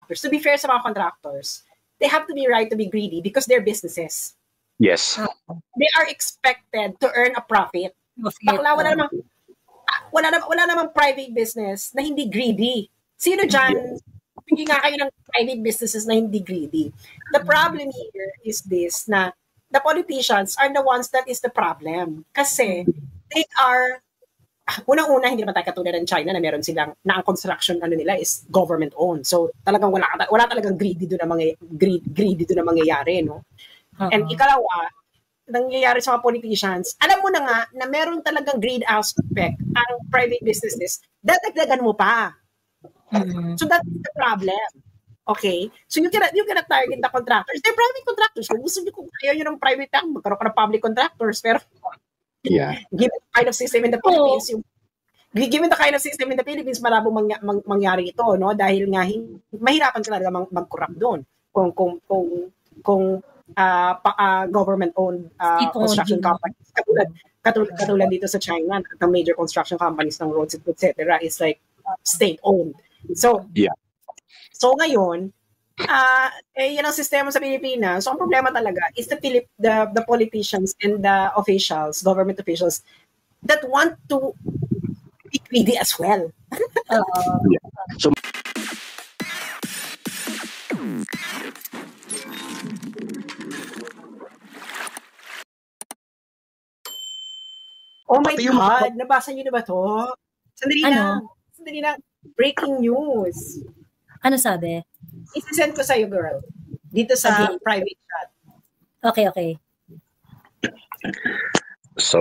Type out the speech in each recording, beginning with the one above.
contractors. To be fair sa mga contractors, they have to be right to be greedy because they're businesses. Yes. They are expected to earn a profit. Bakla, wala namang private business na hindi greedy. Sino dyan? Hindi nga kayo ng private businesses na hindi greedy. The problem here is this, na the politicians are the ones that is the problem. Kasi they are, unang-una, hindi naman tayo katulad ng China na meron silang, na ang construction nila is government-owned. So talagang wala talagang greedy doon na mangyayari, no? And ikalawa, nangyayari sa mga politicians, alam mo na nga na meron talagang greed aspect ang private businesses, dadagdagan mo pa. So that's the problem. Okay? So you cannot target the contractors. They're private contractors. Kung gusto nyo, kung ayaw nyo ng private lang, magkaroon ka ng public contractors. Pero given the kind of system in the Philippines, given the kind of system in the Philippines, malabong mangyari ito, no? Dahil nga mahirapan ka talaga mag-corrupt doon. Kung government-owned construction companies, katulad dito sa China, ang major construction companies ng roads, etc. is like state-owned. So ngayon, yan ang sistema sa Pilipinas. So ang problema talaga is the politicians and the officials, government officials, that want to be greedy as well. So oh my God! Nabasa niyo na ba to? Sandali lang. Breaking news. Ano sabi? I-send ko sa'yo, girl. Dito sa private chat. Okay. So,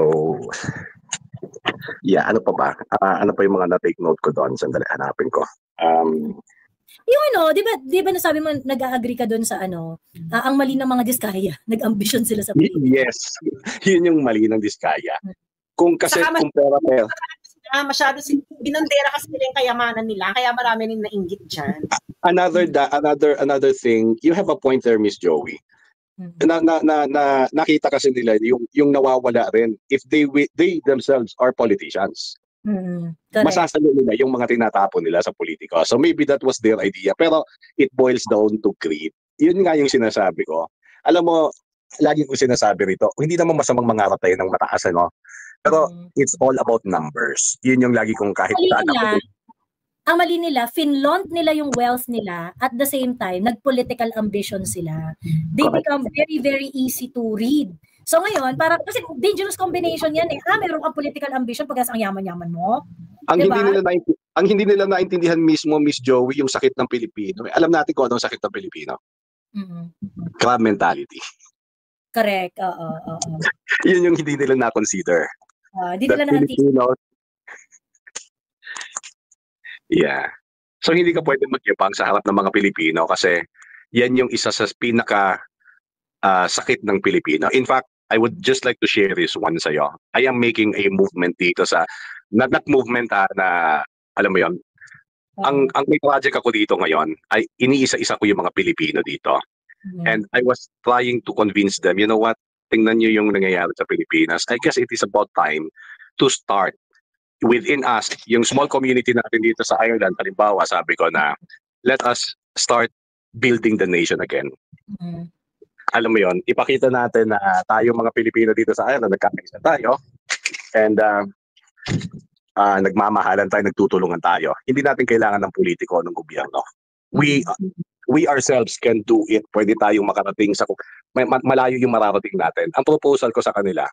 ano pa ba? Ano pa yung mga na-take note ko doon? Sandali, hanapin ko. Yung di ba nasabi mo, nag-agree ka doon sa ang mali ng mga Diskaya, nag-ambition sila sa Pilipinas. Yes, yun yung mali ng Diskaya. Kung kasi, kung pera. Masyado binandera kasi nila yung kayamanan nila, kaya marami rin nainggit dyan. Another thing, you have a point there, Miss Joey. Nakita kasi nila yung nawawala rin if they themselves are politicians. Masasalo nila yung mga tinatapon nila sa politika. So maybe that was their idea. Pero it boils down to greed. Yun nga yung sinasabi ko. Alam mo, lagi ko sinasabi rito, hindi naman masamang mangarap tayo ng mataas, pero it's all about numbers. Yun yung lagi kong kahit saan. Ang mali nila, finlaunt nila yung wealth nila, at the same time, nag-political ambition sila. They become very, very easy to read. So ngayon, kasi dangerous combination yan meron kang political ambition pagkas ang yaman-yaman mo. Ang hindi nila naintindihan mismo, Miss Joey, yung sakit ng Pilipino. Alam natin kung anong sakit ng Pilipino. Crab mentality. Correct. Yun yung hindi nila na-consider. Hindi nila na-anticipate. Yeah. So hindi ka pwede magyabang sa harap ng mga Pilipino kasi yan yung isa sa pinaka sakit ng Pilipino. In fact, I would just like to share this one sa'yo. I am making a movement dito sa, not movement na, alam mo yon. Ang may project ako dito ngayon ay iniisa-isa ko yung mga Pilipino dito. And I was trying to convince them, you know what, tingnan nyo yung nangyayari sa Pilipinas. I guess it is about time to start within us, yung small community natin dito sa Ireland, halimbawa, sabi ko na, let us start building the nation again. Alam mo yon, ipakita natin na tayo mga Pilipino dito sa Ireland, nagkakaisa tayo, and nagmamahalan tayo, nagtutulungan tayo. Hindi natin kailangan ng politiko, ng gobyerno. We ourselves can do it. Pwede tayong makarating sa malayo yung mararating natin. Ang proposal ko sa kanila,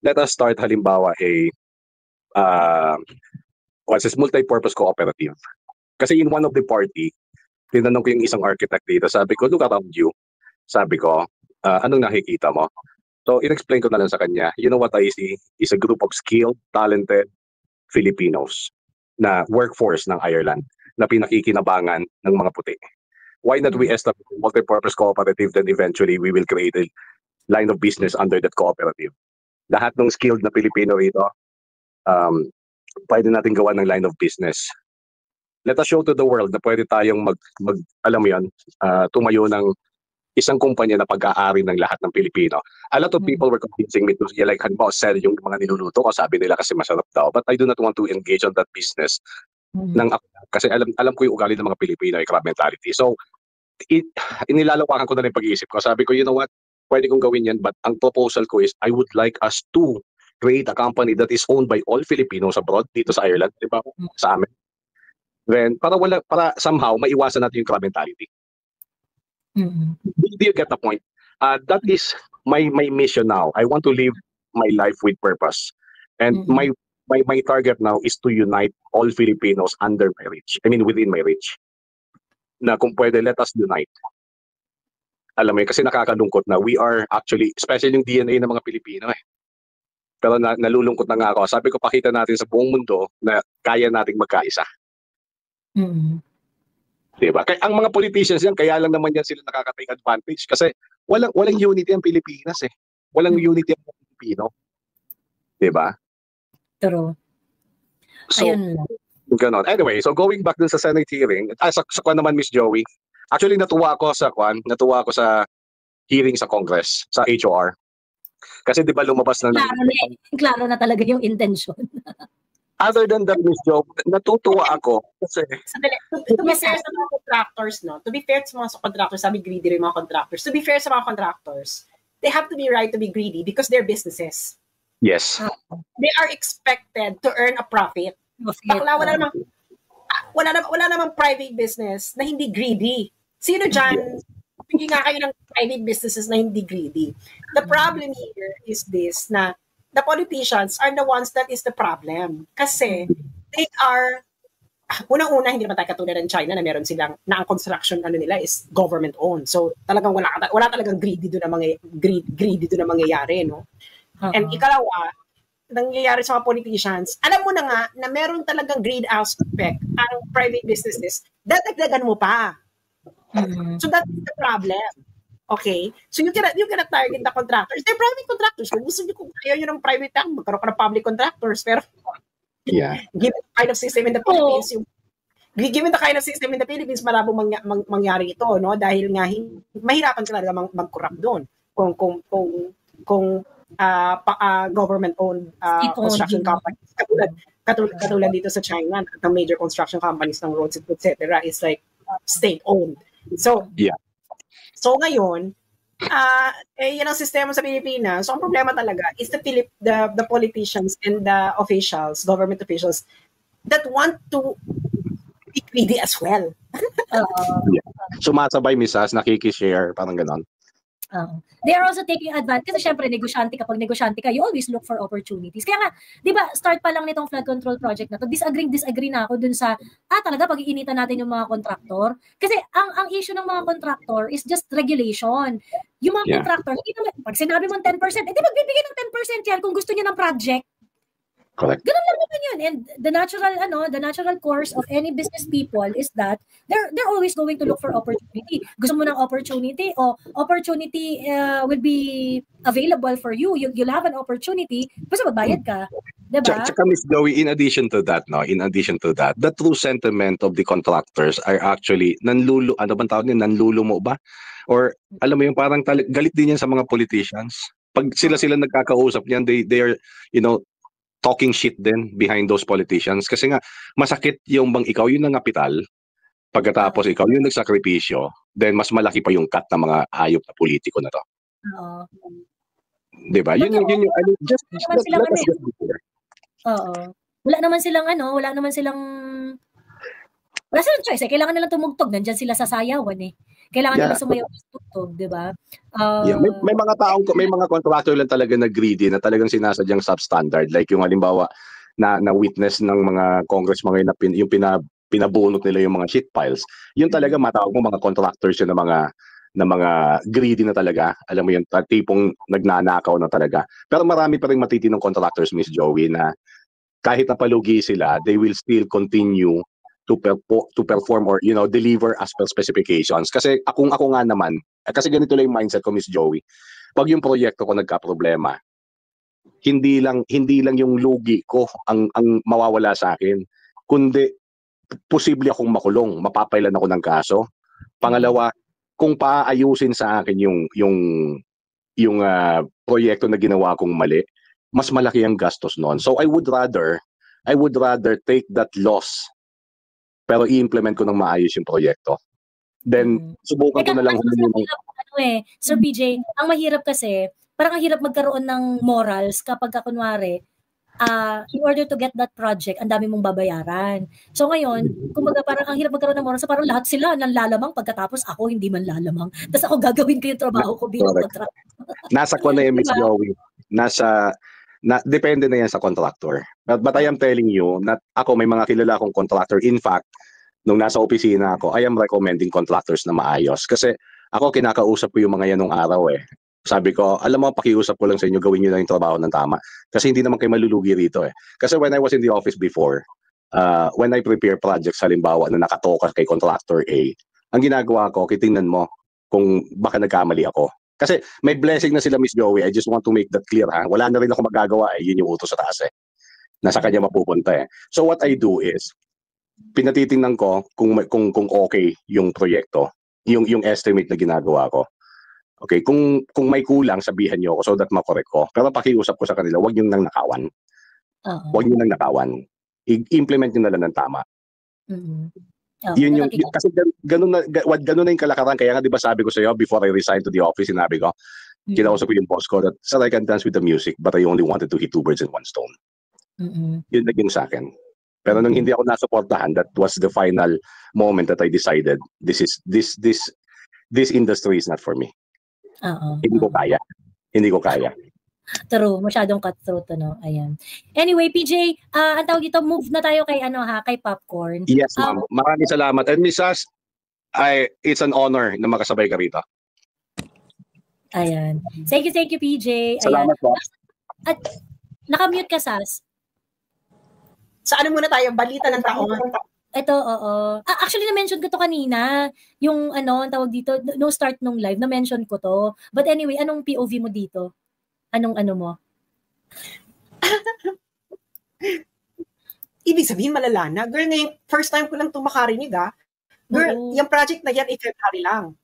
let us start halimbawa multi-purpose cooperative. Kasi in one of the party, tinanong ko yung isang architect dito, sabi ko, look around you. Sabi ko, anong nakikita mo? So, in-explain ko na lang sa kanya, you know what I see is a group of skilled, talented Filipinos na workforce ng Ireland na pinakikinabangan ng mga puti. Why not we establish a multi-purpose cooperative, then eventually we will create a line of business under that cooperative. Lahat ng skilled na Pilipino rito, pwede natin gawa ng line of business. Let us show to the world na pwede tayong alam mo yan, tumayo ng isang kumpanya na pag-aari ng lahat ng Pilipino. A lot of people were convincing me to, like, halimbawa, sell yung mga niluluto ko, sabi nila kasi masarap daw. But I do not want to engage on that business ng kasi alam ko yung ugali ng mga Pilipino, yung crab mentality. So, inilalawakan ko na yung pag-iisip ko. Sabi ko, you know what, pwede kong gawin yan, but ang proposal ko is, I would like us to create a company that is owned by all Filipinos abroad, dito sa Ireland, di ba? Sa amin. Then, para somehow, maiwasan natin yung crab mentality. Do you get the point? That is my mission now. I want to live my life with purpose. And my target now is to unite all Filipinos under my reach. I mean, within my reach. Na kung pwede, let us unite. Alam mo, kasi nakakalungkot na we are actually, especially yung DNA ng mga Pilipino Pero nalulungkot na nga ako. Sabi ko, pakita natin sa buong mundo na kaya nating magkaisa. Diba? Kaya ang mga politicians yan, kaya lang naman yan sila nakaka-take advantage. Kasi walang unity ang Pilipinas Walang unity ang Pilipino. Diba? True. So, ayun lang. Ganon. Anyway, so going back dun sa Senate hearing, sa kwan naman, Miss Joey, actually natuwa ako sa hearing sa Congress, sa HOR. Kasi di ba lumabas na... Klaro na talaga yung intention. Other than that, Miss Joey, natutuwa ako. Kasi... To be fair sa mga contractors, no? To be fair sa mga contractors, sabi greedy rin mga contractors. To be fair sa mga contractors, they have to be right to be greedy because they're businesses. Yes. They are expected to earn a profit. Bakla, wala namang private business na hindi greedy. Sino dyan? Hindi nga kayo ng private businesses na hindi greedy. The problem here is this, na the politicians are the ones that is the problem. Kasi they are, unang-una, hindi naman tayo katulad ng China na meron silang, na ang construction nila is government owned. So talagang wala talagang greedy doon na mangyayari, no? And ikalawa, nangyayari sa mga politicians, alam mo na nga na meron talagang greed aspect ang private businesses, dadagdagan mo pa. So that's the problem. Okay? So you cannot target the contractors. They're private contractors. Kung gusto nyo, kung ayaw nyo ng private magkaroon ka ng public contractors. Pero given the kind of system in the Philippines, given the kind of system in the Philippines, malabong mangyari ito, no? Dahil nga mahirapan ka talaga mag-corrupt doon. Kung government-owned construction companies. Katulad dito sa China, the major construction companies ng roads, etc. is like state-owned. So, so ngayon, yan ang sistema sa Pilipinas. So, ang problema talaga is the politicians and the officials, government officials, that want to be greedy as well. Sumasabay, misas, nakikishare, parang ganon. They are also taking advantage. Kasi syempre, kapag negosyante ka, you always look for opportunities. Kaya nga, di ba, start pa lang nitong flood control project na to, disagree na ako dun sa, talaga, pag-iinitan natin yung mga kontraktor. Kasi ang issue ng mga kontraktor is just regulation. Yung mga kontraktor, pag sinabi mo 10%, di magbibigay ng 10% yan kung gusto niya ng project. Correct. Ganun lang naman yun. And the natural course of any business people is that they're always going to look for opportunity. Gusto mo ng opportunity, opportunity will be available for you. You'll have an opportunity, basta magbayad ka. Diba? Tsaka Ms. Joey, in addition to that, the true sentiment of the contractors are actually nanlulumo ba? Or alam mo yung parang galit din yan sa mga politicians. Pag sila nagkakausap niyan, they are, talking shit din behind those politicians. Kasi nga, masakit yung bang ikaw yung nangapital, pagkatapos ikaw yung nagsakripisyo, then mas malaki pa yung cut ng mga ayop na politiko na to. Diba? Yun yung just let us get before. Wala naman silang choice. Kailangan nilang tumugtog. Nandyan sila sa sayawan Kailangan nila sumayaw sa tugtog, di ba? May mga contractor lang talaga na greedy, na talagang sinasadyang substandard. Like yung halimbawa na witness ng mga congressman ngayon na yung pinabunot nila yung mga shit piles. Yun talaga matawag mo mga contractors yun na mga greedy na talaga. Alam mo yun, tipong nagnanakaw na talaga. Pero marami pa rin matitinong contractors, Miss Joey, na kahit napalugi sila, they will still continue to perform or deliver as per specifications. Kasi ako nga naman, kasi ganito lang yung mindset ko, Miss Joey. Pag yung proyekto ko nagka-problema, hindi lang yung lugi ko ang mawawala sa akin, kundi posible akong makulong, mapapailan ako ng kaso. Pangalawa, kung paayusin sa akin yung proyekto na ginawa kong mali, mas malaki ang gastos noon. So I would rather take that loss pero i-implement ko ng maayos yung proyekto. Then, subukan ko na lang humingi ng... Sir PJ, ang mahirap kasi, parang ang hirap magkaroon ng morals kapag kunwari, in order to get that project, ang dami mong babayaran. So ngayon, kumbaga parang ang hirap magkaroon ng morals, so parang lahat sila nanlalamang pagkatapos ako hindi man lalamang. Tapos ako gagawin ko yung trabaho ko bilang contractor. Nasa ko na yung Miss Joey. Depende na yan sa contractor. But I am telling you, ako may mga kilala akong contractor. In fact, nung nasa opisina ako, I am recommending contractors na maayos. Kasi ako kinakausap ko yung mga yan nung araw eh. Sabi ko, alam mo, pakiusap ko lang sa inyo, gawin nyo lang yung trabaho ng tama. Kasi hindi naman kayo malulugi rito eh. Kasi when I was in the office before, when I prepare projects, halimbawa na nakatoka kay contractor A, ang ginagawa ko, kitingnan mo kung baka nagkamali ako. Kasi may blessing na sila, Miss Joey. I just want to make that clear, ha? Wala na rin ako magagawa eh. Yun yung utos sa taas eh. Nasa kanya mapupunta eh. So what I do is, pinatitingnan ko kung okay yung proyekto, yung estimate na ginagawa ko. Okay, kung may kulang, sabihan niyo ako so that ma-correct ko. Pero pakiusap ko sa kanila, huwag niyo nang nakawan. Huwag niyo nang nakawan. I-implement niyo na lang ng tama. Yun yung kasi ganun na yung kalakaran. Kaya nga 'di ba sabi ko sa iyo before I resigned to the office, sinabi ko, kinausap ko yung boss ko that sir, I can dance with the music but I only wanted to hit two birds in one stone. Yun naging sa akin. Pero nung hindi ako nasuportahan, that was the final moment that I decided this industry is not for me. Hindi ko kaya. True, masyadong cutthroat ayan. Anyway, PJ, ang tawag dito, move na tayo kay kay Popcorn. Yes, ma'am. Maraming salamat. And Miss Sas, it's an honor na makasabay ka rito. Ayan. Thank you PJ. Salamat po. At nakamute ka, Sas. Sa ano muna tayo, balita ng taon. Ito, oo. Actually, na-mention ko to kanina. Yung ang tawag dito, no start nung live, na-mention ko to. But anyway, anong POV mo dito? Anong mo? Ibig sabihin, malala na. Girl, ngayon, first time ko lang ito makarinig, ah. Girl, yung project na yan, February lang.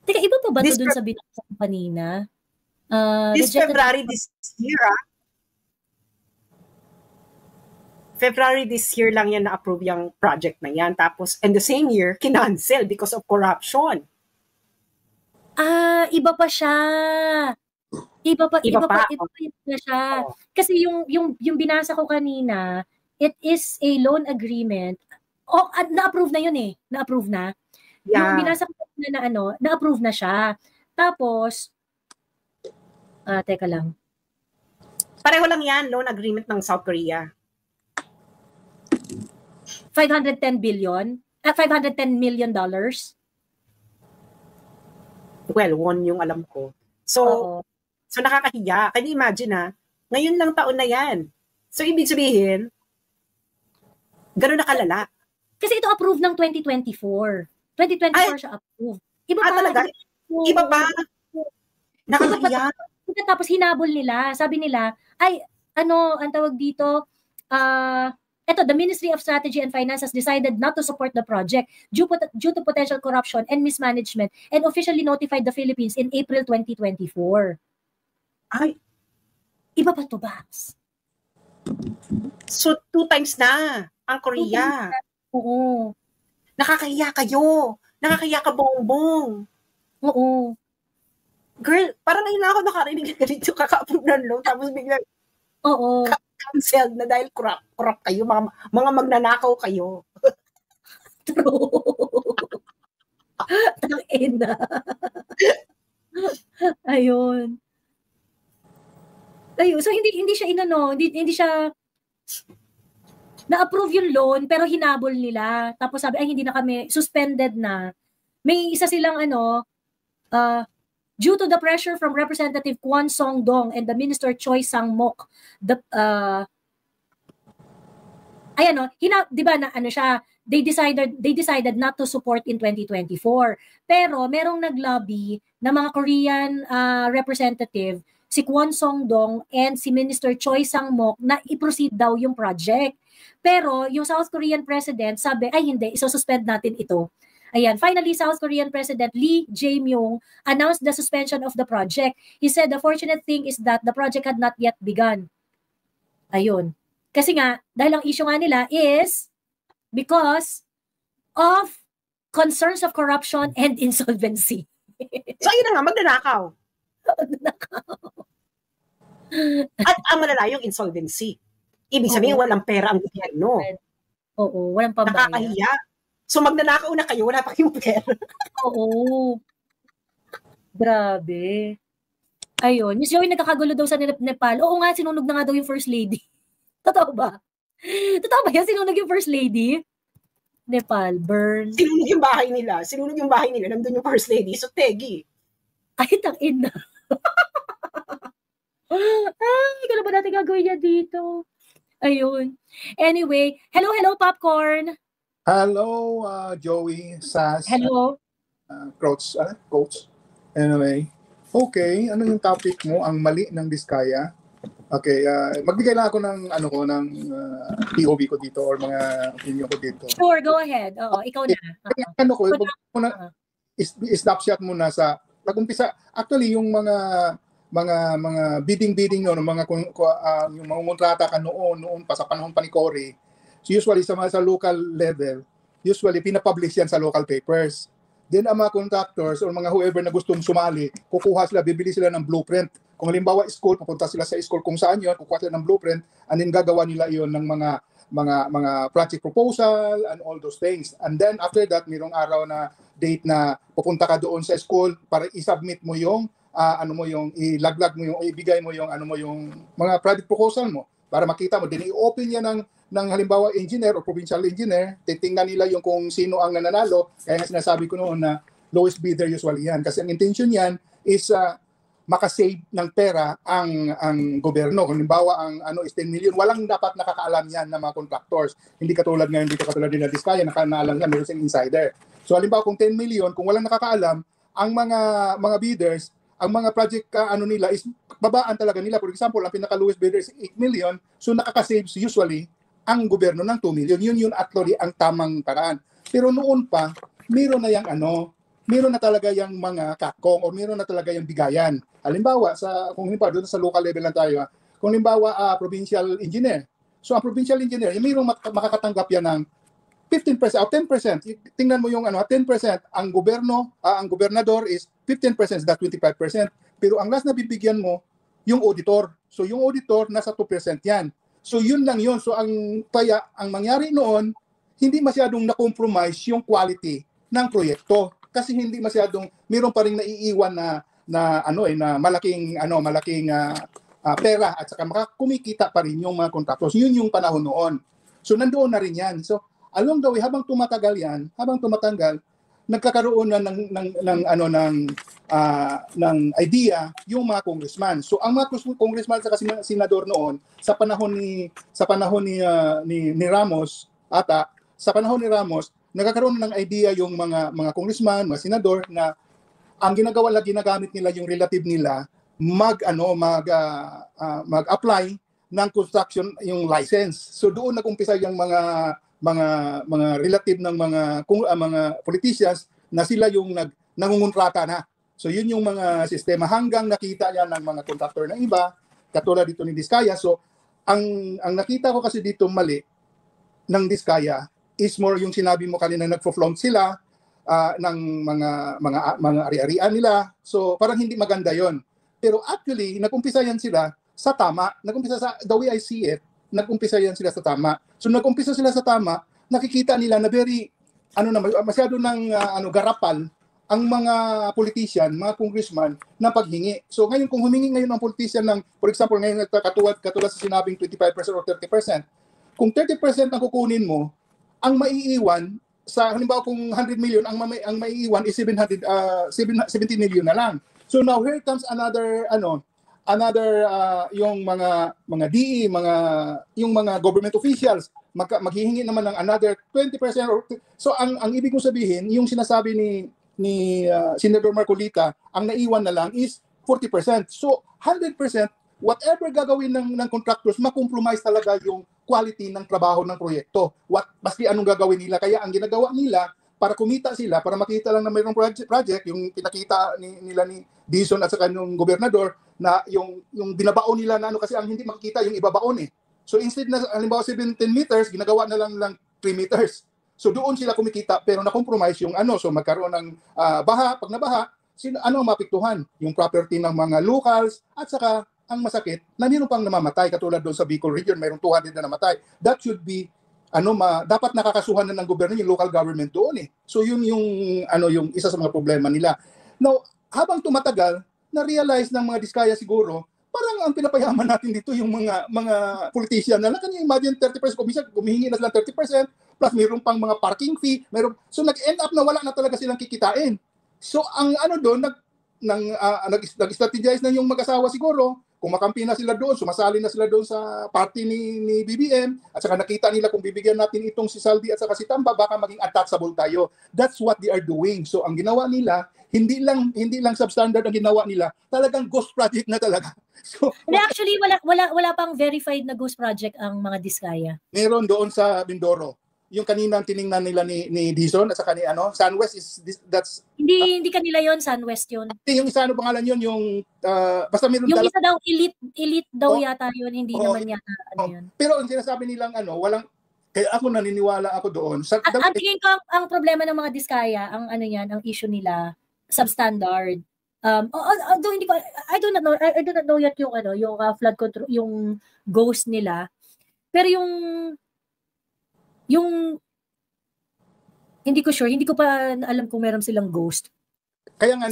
Teka, iba pa ba ito dun sa binasa ko kanina? This February this year, ah. February this year lang yan na-approve yung project na yan. Tapos, in the same year, kinancel because of corruption. Iba pa siya. Iba pa siya. Kasi yung binasa ko kanina, it is a loan agreement. Na-approve na yun eh. Na-approve na. Yeah. Yung binasa ko na na-approve na siya. Tapos, teka lang. Pareho lang yan, loan agreement ng South Korea. 510 million dollars. Well, one yung alam ko. So nakakahiya. Can you imagine ngayon lang taon na yan. So ibig sabihin, gano'n na kalala. Kasi ito approve ng 2024. 2024 siya approve. Iba pa talaga? Iba pa? Nakakahiya. Tapos hinabol nila. Sabi nila, ang tawag dito, the Ministry of Strategy and Finance has decided not to support the project due to potential corruption and mismanagement and officially notified the Philippines in April 2024. Ay, iba pa to, Babs. So, 2 times na ang Korea. Oo. Nakakahiya kayo. Nakakahiya ka, Bongbong. Oo. Girl, parang ngayon na ako nakarinig na ganito, kaka-approve ng loan, tapos biglang, cancelled na dahil corrupt kayo, mga magnanakaw kayo. True. Tangina. Ayun. So hindi siya hindi siya na-approve yung loan pero hinabol nila. Tapos sabi hindi na kami suspended na. May isa silang due to the pressure from Representative Kwon Song-dong and the Minister Choi Sang-mok, di ba na siya, they decided not to support in 2024. Pero merong naglobby na mga Korean representative, si Kwon Song-dong and si Minister Choi Sang-mok na i-proceed daw yung project. Pero yung South Korean president sabi, hindi, isususpend natin ito. Ayan, finally, South Korean President Lee Jae-myung announced the suspension of the project. He said the fortunate thing is that the project had not yet begun. Ayun. Kasi nga, dahil ang issue nga nila is because of concerns of corruption and insolvency. So, yun na nga, magnanakaw. At ang malala yung insolvency. Ibig sabihin, walang pera ang gobyerno. Oo, walang pambayad. Nakakahiya. So, magnanakaw na kayo, wala pa kayong pera. Oo. Grabe. Ayun. Miss Joey, nagkakagulo daw sa Nepal. Oo nga, sinunog na nga daw yung First Lady. Totoo ba? Totoo ba yan? Sinunog yung First Lady? Nepal, burn. Sinunog yung bahay nila. Nandun yung First Lady. So, tegi. Ay, tangin na. Ay, kailan ba natin gagawin yan dito? Ayun. Anyway, hello, Popcorn. Hello, Joey, Sas. Hello. Coach. Anyway, okay, ano yung topic mo? Ang mali ng Diskaya. Okay, magbigay lang ako ng POV ko dito or mga opinion ko dito. Sure, go ahead. Oo, ikaw na. Ano ko, snapshot muna sa nag-umpisa. Actually, yung mga bidding no, yung mga kontrata ka noon pa sa panahon pa ni Cory. So usually sa local level, usually pinapublish yan sa local papers. Then ang mga contractors or mga whoever na gustong sumali, kukuha sila, bibili sila ng blueprint. Kung halimbawa school, pupunta sila sa school kung saan yun, kukuha sila ng blueprint, and then gagawa nila iyon ng mga project proposal and all those things. And then after that, mayroong araw na date na pupunta ka doon sa school para i-submit mo yung ilaglag mo yung ibigay mo yung yung mga project proposal mo para makita mo din i-open niya ng halimbawa engineer o provincial engineer, titingnan nila yung kung sino ang nananalo. Kaya nga sinasabi ko noon na lowest bidder usually yan kasi ang intention yan is makasave ng pera ang gobyerno. Kung halimbawa ang is 10 million, walang dapat nakakaalam yan ng mga contractors. Hindi katulad ngayon dito katulad nila Diskaya, nakakaalam yan, meron siyang insider. So halimbawa kung 10 million, kung walang nakakaalam, ang mga bidders, ang mga project nila is babaan talaga nila. For example, ang pinaka-lowest bidder is 8 million, so nakaka-save usually ang gobyerno ng 2 million. Yun actually ang tamang paraan. Pero noon pa, meron na talaga yung mga kakong o meron na talaga yung bigayan. Halimbawa, kung halimbawa doon sa local level lang tayo, kung halimbawa provincial engineer. So ang provincial engineer, mayroong makakatanggap yan ng 15% o 10%. Tingnan mo yung 10%, ang gobernador is 15%, that's 25%. Pero ang last na bibigyan mo, yung auditor. So yung auditor, nasa 2% yan. So yun lang yun. So ang mangyari noon, hindi masyadong na-compromise yung quality ng proyekto. Kasi hindi masyadong, mayroon pa rin naiiwan na malaking pera at saka kumikita pa rin yung mga contractors. Yun yung panahon noon. So nandoon na rin yan. So along the way, habang tumatagal, nagkakaroon na ng idea yung mga congressman. So ang mga congressman at senador noon sa panahon ni Ramos sa panahon ni Ramos nagkakaroon ng idea yung mga congressman, mga senador na ang ginagamit nila yung relative nila mag-apply ng construction yung license. So doon nagumpisa yung mga relative ng mga politicians na sila yung nangungontrata na. So yun yung mga sistema hanggang nakita yan ng mga contractor ng iba, katulad dito ni Diskaya. So ang nakita ko kasi dito mali ng Diskaya is more yung sinabi mo kanina, nagfo-flaunt sila ng mga ari-arian nila. So parang hindi maganda yon. Pero actually, nag-umpisa yan sila sa tama. The way I see it, nag-umpisa yan sila sa tama. So nag-umpisa sila sa tama, nakikita nila na masyado ng garapal ang mga politician, mga congressman na paghingi. So ngayon kung humingi ngayon ang politician ng, for example, ngayon katulad sa sinabing 25% or 30%, kung 30% ang kukunin mo, ang maiiwan sa halimbawa kung 100 million ang maiiwan is 70 million na lang. So now here comes another yung mga DE, yung mga government officials maghihingi naman ng another 20% so ang ibig kong sabihin yung sinasabi ni Senador Marcolita, ang naiwan na lang is 40%. So 100% whatever gagawin ng contractors, makompromise talaga yung quality ng trabaho ng proyekto. Maski anong gagawin nila. Kaya ang ginagawa nila, para kumita sila, para makita lang na mayroong project, yung pinakita nila ni Dizon at saka yung gobernador, na yung binabaon nila na kasi ang hindi makikita, yung ibabaon eh. So instead na halimbawa 17 meters, ginagawa na lang 3 meters. So doon sila kumikita pero na-compromise yung so magkaroon ng baha, pag nabaha, ano ang mapiktuhan? Yung property ng mga locals at saka ang masakit na mayroon pang namamatay katulad doon sa Bicol region, mayroong 200 na namatay. That should be dapat nakakasuhan na ng gobyerno yung local government doon eh. So yun yung isa sa mga problema nila. Now, habang tumatagal, na-realize ng mga Diskaya siguro, parang ang pinapayaman natin dito yung mga politician na kanya imagine 30% kumihingi na sila 30% plus mayroon pang mga parking fee, so nag-end up na wala na talaga silang kikitain. So ang doon nag-strategize na yung mag-asawa siguro, kumakampi na sila doon, sumasali na sila doon sa party ni BBM, at saka nakita nila kung bibigyan natin itong si Saldi at saka si Tamba, baka maging untouchable tayo. That's what they are doing. So ang ginawa nila, hindi lang substandard ang ginawa nila, talagang ghost project na talaga. So, actually, wala pang verified na ghost project ang mga Diskaya. Meron doon sa Mindoro. Yung kaninang tiningnan nila ni Dizon at saka ni Sunwest that's hindi kanila yon, Sunwest yon. Yung isa pangalan yon, yung basta meron yung isa daw elite daw yata yon, hindi naman yata yun. Pero ang sinasabi nilang walang, kaya ako naniniwala ako doon sa at tingin ko ang problema ng mga Diskaya, ang ang issue nila substandard. Although hindi ko, I do not know yet yung flood control, yung ghost nila. Pero yung hindi ko sure, hindi ko pa alam kung meron silang ghost. Kaya nga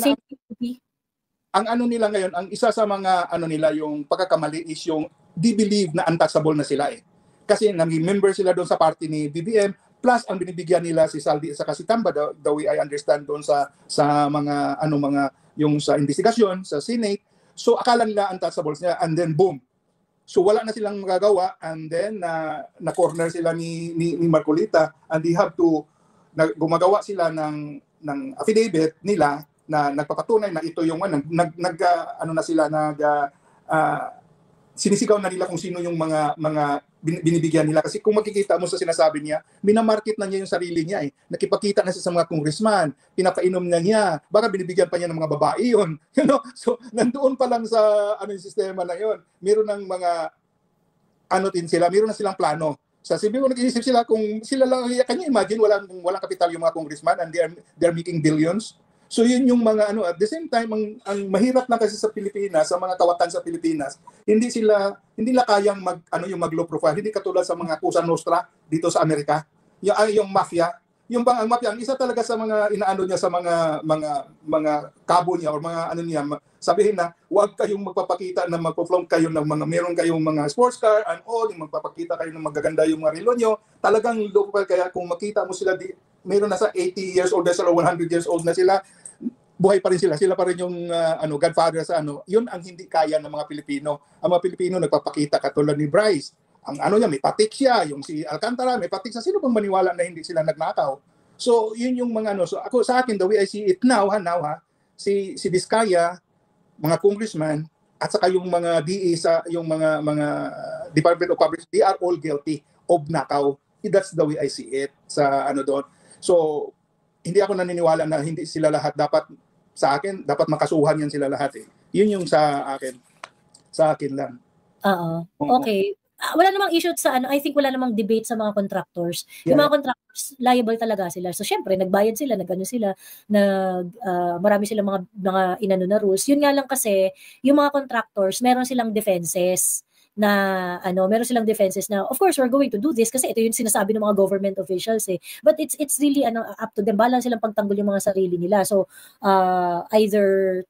ang nila ngayon, ang isa sa mga nila yung pagkakamali is yung they believe na untouchable na sila eh. Kasi nag-member sila doon sa party ni BBM, plus ang binibigyan nila si Saldi at si Tamba, the way I understand doon sa mga yung sa investigasyon sa Senate. So akala nila untouchable sila, and then boom. So wala na silang magagawa, and then na-corner sila ni Marcolita, and they have to gumagawa sila ng affidavit nila na nagpapatunay na ito yung sinisigaw na nila kung sino yung mga binibigyan nila. Kasi kung makikita mo sa sinasabi niya, minamarket na niya yung sarili niya eh. Nakipagkita na siya sa mga congressman, pinapainom na niya, baka binibigyan pa niya ng mga babae yun. So nandoon pa lang sa yung sistema na yun. Meron ng mga meron na silang plano. Sa CBO nag-iisip sila kung sila lang, can you imagine walang kapital yung mga congressman and they're making billions. So yun yung mga at the same time ang mahirap lang kasi sa Pilipinas, sa mga kawatan sa Pilipinas, hindi nila kayang mag low profile, hindi katulad sa mga Cosa Nostra dito sa Amerika. Yung mafia, ang mafia, ang isa talaga sa mga inaano niya sa mga kabo niya or mga niya, sabihin na huwag kayong magpapakita na magpo-flaunt kayo ng meron kayong mga sports car and all, yung magpapakita kayo ng magaganda yung mga relo nyo, talagang low profile. Kaya kung makita mo sila meron na sa 80 years old na sila, 100 years old na sila, buhay pa rin sila pa rin yung godfather sa yun ang hindi kaya ng mga Pilipino. Ang mga Pilipino nagpapakita katulad ni Bryce. Ang niya, may patik siya, yung si Alcantara, may patik sa sino pang maniwala na hindi sila nagnakaw. So yun yung mga so ako sa akin, the way I see it now si Diskaya, mga congressman at saka yung mga DA yung mga Department of Public, they are all guilty of nakaw. That's the way I see it sa doon. So hindi ako naniniwala na hindi sila lahat dapat dapat makasuhan yan sila lahat eh. Yun yung sa akin lang. Okay. Wala namang issue sa I think wala namang debate sa mga contractors. Yeah. Yung mga contractors, liable talaga sila. So syempre, nagbayad sila, marami silang mga inano na rules. Yun nga lang kasi, yung mga contractors, meron silang defenses na of course we're going to do this kasi ito yung sinasabi ng mga government officials eh, but it's really up to them, balang silang pagtanggol yung mga sarili nila. So either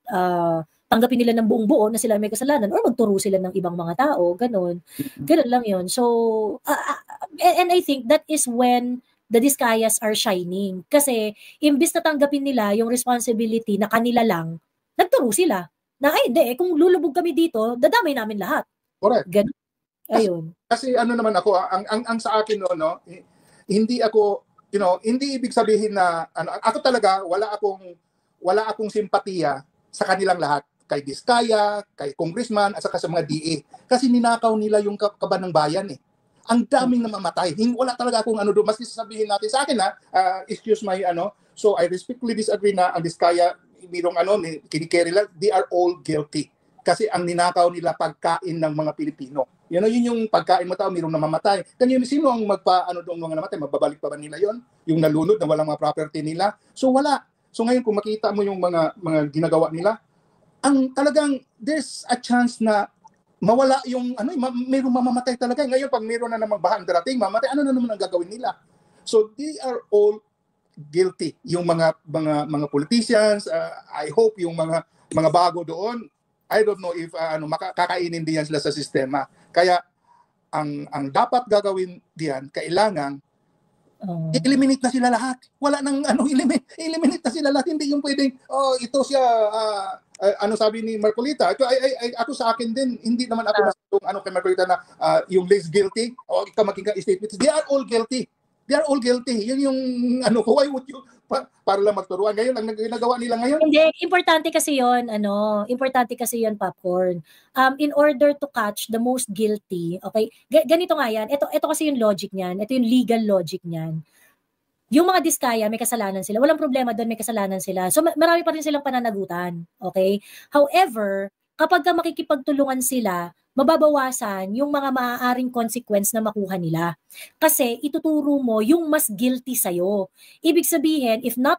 tanggapin nila ng buong buo na sila may kasalanan or magturo sila ng ibang mga tao, ganun lang yun. So and I think that is when the Diskayas are shining, kasi imbis na tanggapin nila yung responsibility na kanila lang, nagturo sila na hindi, kung lulubog kami dito, dadamay namin lahat. Correct. Ayun. Kasi naman ako, ang sa akin hindi ako, hindi ibig sabihin na ako talaga wala akong simpatiya sa kanilang lahat, kay Diskaya, kay congressman at saka sa mga DA, kasi ninakaw nila yung kaban ng bayan eh. Ang daming namamatay. Wala talaga akong doon, mas sabihin natin sa akin excuse my so I respectfully disagree na ang Diskaya, mirong kinikerry lang, they are all guilty. Kasi ang ninakaw nila pagkain ng mga Pilipino. Yun yung pagkain mo tao, mayroong namamatay. Kanya sino ang doon mga namatay? Mababalik pa ba nila yon? Yung nalunod na walang mga property nila? So wala. So ngayon kung makita mo yung mga ginagawa nila, ang talagang there's a chance na mawala yung mayroong mamamatay talaga. Ngayon pag mayroon na namang bahan darating, mamatay, ano na naman ang gagawin nila? So they are all guilty. Yung mga politicians, I hope yung mga bago doon, I don't know if makakainin din yan sila sa sistema. Kaya ang dapat gagawin diyan, kailangan i-eliminate na sila lahat. Wala nang eliminate na sila lahat. Hindi yung pwedeng ito siya sabi ni Marcolita. Ako sa akin din, hindi naman ako masyadong kay Marcolita na yung less guilty o ikaw maging statement. They are all guilty. They are all guilty. Yun yung why would you para lang magturuan. Ngayon ang ginagawa nila ngayon. Hindi, importante kasi yon Popcorn. In order to catch the most guilty, okay? Ganito nga yan. Ito kasi yung logic niyan. Ito yung legal logic niyan. Yung mga diskaya, may kasalanan sila. Walang problema doon, may kasalanan sila. So marami pa rin silang pananagutan, okay? However, kapag makikipagtulungan sila, mababawasan yung mga maaaring consequence na makuha nila. Kasi ituturo mo yung mas guilty sa'yo. Ibig sabihin, if not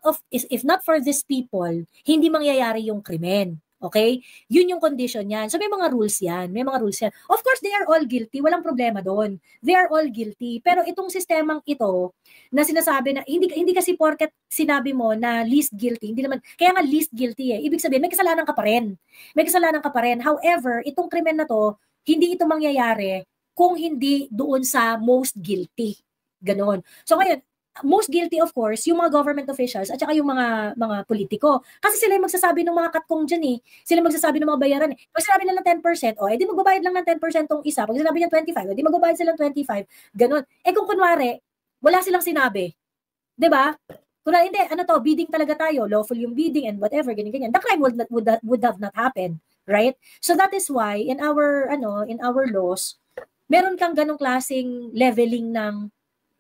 for these people, hindi mangyayari yung krimen. Okay? Yun yung condition yan. So may mga rules yan. Of course, they are all guilty. Walang problema doon. They are all guilty. Pero itong sistemang ito, na sinasabi na, hindi kasi porket sinabi mo na least guilty, hindi naman, kaya nga least guilty eh. Ibig sabihin, may kasalanan ka pa rin. However, itong krimen na to, hindi ito mangyayari kung hindi doon sa most guilty. Ganon. So ngayon, most guilty of course, yung mga government officials at saka yung mga politiko. Kasi sila yung magsasabi ng mga katkong dyan eh. Sila magsasabi ng mga bayaran eh. Pag sinabi nila ng 10%, edi magbabayad lang ng 10% tong isa. Pag sinabi niya 25, edi magbabayad silang 25. Ganon. Kung kunwari, wala silang sinabi. 'Di ba? Kunwari, hindi, bidding talaga tayo. Lawful yung bidding and whatever, ganyan. The crime would have not happened. Right? So that is why, in our laws, meron kang ganong klaseng leveling ng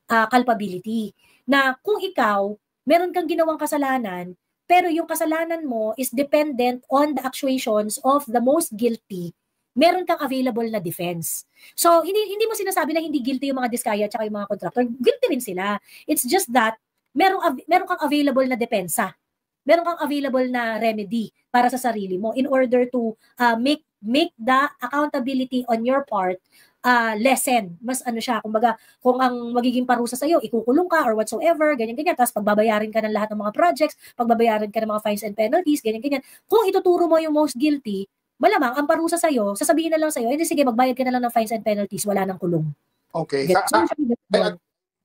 culpability. Na kung ikaw, meron kang ginawang kasalanan, pero yung kasalanan mo is dependent on the actuations of the most guilty, meron kang available na defense. So, hindi mo sinasabi na hindi guilty yung mga diskaya at yung mga contractor. Guilty rin sila. It's just that, meron kang available na depensa. Meron kang available na remedy para sa sarili mo in order to make the accountability on your part lessen. Mas siya, kumbaga, kung ang magiging parusa sa'yo, ikukulong ka or whatsoever, ganyan-ganyan, tapos pagbabayarin ka ng lahat ng mga projects, pagbabayarin ka ng mga fines and penalties, ganyan-ganyan. Kung ituturo mo yung most guilty, malamang ang parusa sa'yo, sasabihin na lang sa'yo, hindi sige, magbayad ka na lang ng fines and penalties, wala nang kulong. Okay.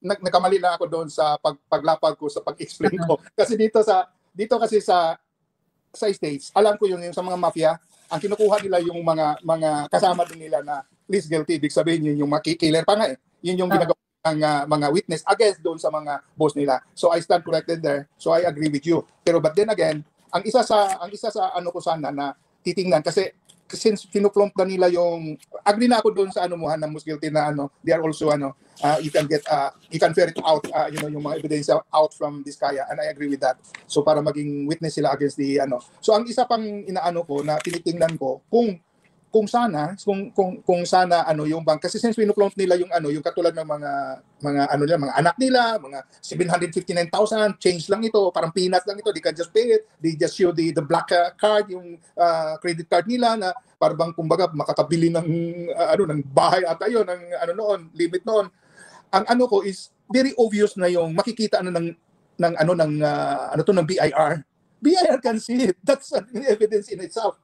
Nagkamali na ako doon sa paglapag ko, sa pag-explain ko. Kasi dito kasi sa States, alam ko yung sa mga mafia, ang kinukuha nila yung mga kasama din nila na least guilty, ibig sabihin yun yung makikiller pa nga eh. Yun yung ginagawa ng mga witness against doon sa mga boss nila. So I stand corrected there. So I agree with you. Pero but then again, ang isa sa ko sana na titingnan kasi since kinuplump na nila yung agree na ako doon sa na most guilty na they are also you can ferret out yung mga ebidensya out from Diskaya, and I agree with that. So para maging witness sila against the So ang isa pang ko na tinitingnan ko kung sana yung bank, kasi since pinuplump nila yung katulad ng mga anak nila, mga 759,000 change lang ito, parang peanuts lang ito, they can just pay it, they just show the black card, yung credit card nila na parang kumbaga makakabili ng ng bahay ata yun, ng limit noon. Ang ko is very obvious na yung makikita ng BIR. BIR can see it. That's an evidence in itself,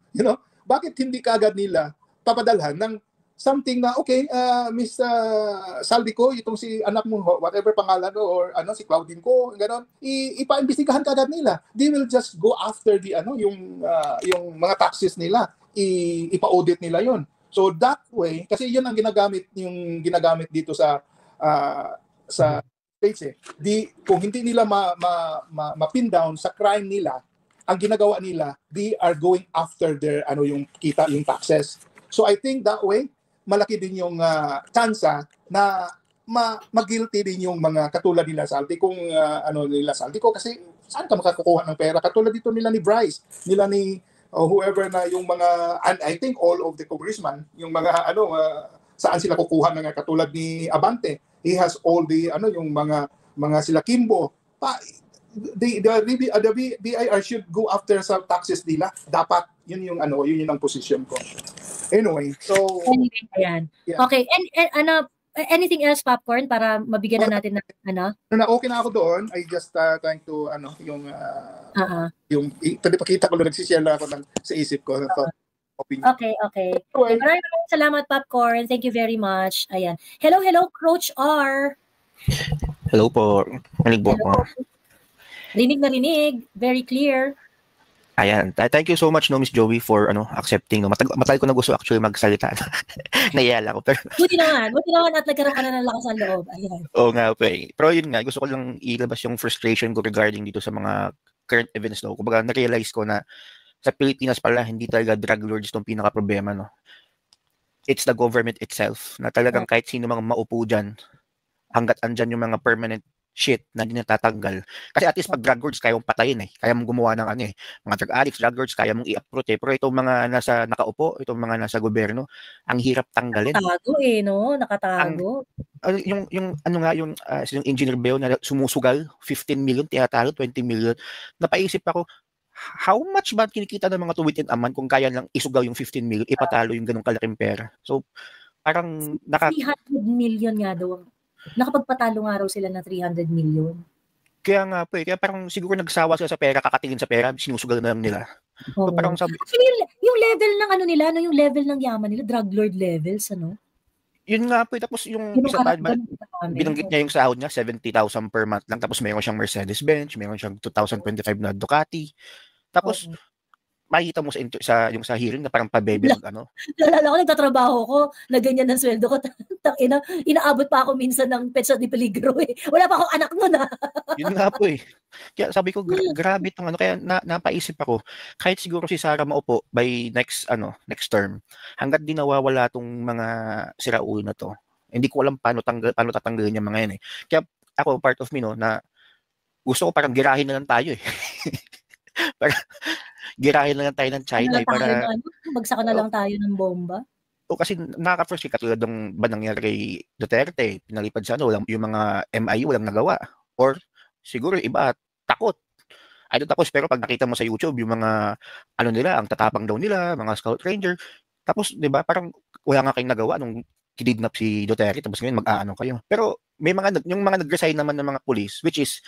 Bakit hindi kaagad nila papadalhan ng something na, okay, Miss Saldico, itong si anak mo, whatever pangalan or si Claudine ko, gano'n, ipa-imbestigahan kaagad nila. They will just go after the yung mga taxes nila, ipa-audit nila yon. So that way, kasi yun ang ginagamit dito sa States eh. Kung hindi nila ma-pin down sa crime nila, ang ginagawa nila, they are going after their yung kita, yung taxes. So I think that way, malaki din yung tsansa na mag-guilty din yung mga katulad nila Saldi. Kung nila Saldi ko, kasi saan ka makakukuha ng pera? Katulad dito nila ni Bryce, nila ni o whoever na yung mga, and I think all of the congressmen, yung mga saan sila kukuha ng katulad ni Abante, he has all the yung mga sila Kimbo. The BIR should go after sa taxes nila. Dapat yun yung ang position ko. Anyway, so ayan. Yeah. Okay, and anything else, Popcorn, para mabigyan na natin ng okay na ako doon. I just trying to yung pakita ko lang, nagsishare lang ako sa isip ko. Okay. Maraming salamat, Popcorn. Thank you very much. Ayan. Hello, Coach R. Hello po. Rinig po ako. Rinig na rinig. Very clear. Ayan. Thank you so much, Miss Joey, for accepting. Matagal ko na gusto actually magsalita. Naiala ko. Pero Buti naman at nagkaroon ka na ng lakas ng loob. Ayan. Oo nga po eh. Pero yun nga, gusto ko lang ilabas yung frustration ko regarding dito sa mga current events. No? Kumbaga, na-realize ko na sa Pilipinas pala, hindi talaga drug lords itong pinaka-problema. No? It's the government itself na talagang kahit sino mga maupo dyan, hanggat andyan yung mga permanent shit na hindi natatanggal. Kasi at least pag drug lords, kaya mong patayin eh. Kaya mong gumawa ng mga drug addicts, drug lords, kaya mong i-uproot eh. Pero itong mga nasa nakaupo, itong mga nasa gobyerno, ang hirap tanggalin. Nakatago no? Nakatago. Yung Engineer Beo na sumusugal, 15 million, tinatalo, 20 million. Napaisip ako, how much ba kinikita ng mga tuwitin aman kung kaya lang isugaw yung 15 million, ipatalo yung ganung kalaking pera? So, parang 300 million nga daw. Nakapagpatalo nga raw sila ng 300 million. Kaya nga po kaya parang siguro nagsawa sila sa pera, kakatingin sa pera, sinusugal na lang nila. So, parang sabi, actually, yung level ng nila, yung level ng yaman nila, drug lord levels, Yun nga po, tapos yung isa binanggit niya yung sahod niya, 70,000 per month lang, tapos mayroon siyang Mercedes-Benz, mayroon siyang 2025 na Ducati. Tapos, makikita mo sa hearing na parang pabebe Nalala ko, nagtatrabaho ko, na ganyan ng sweldo ko. Inaabot pa ako minsan ng Petsa de Peligro eh. Wala pa akong anak nun Yun nga po eh. Kaya sabi ko, grabe itong kaya napaisip ako, kahit siguro si Sara maupo by next term, hanggat di nawawala tong mga siraulo na to, hindi ko alam paano tatanggalin yung mga yan eh. Kaya ako, part of me na gusto ko parang girahin na lang tayo eh. Girahin na lang tayo ng China para bagsakan na lang tayo ng bomba. O kasi nakaka-frustrate katulad ng ba nangyari kay Duterte, pinalipad sa yung mga MIU walang nagawa. Or siguro iba takot. I don't tapos pero pag nakita mo sa YouTube yung mga nila, ang tatapang daw nila, mga Scout Ranger. Tapos 'di ba, parang wala nga kayong nagawa nung kidnap si Duterte tapos ngayon mag-aano kayo. Pero may yung mga nag-resign naman ng mga police which is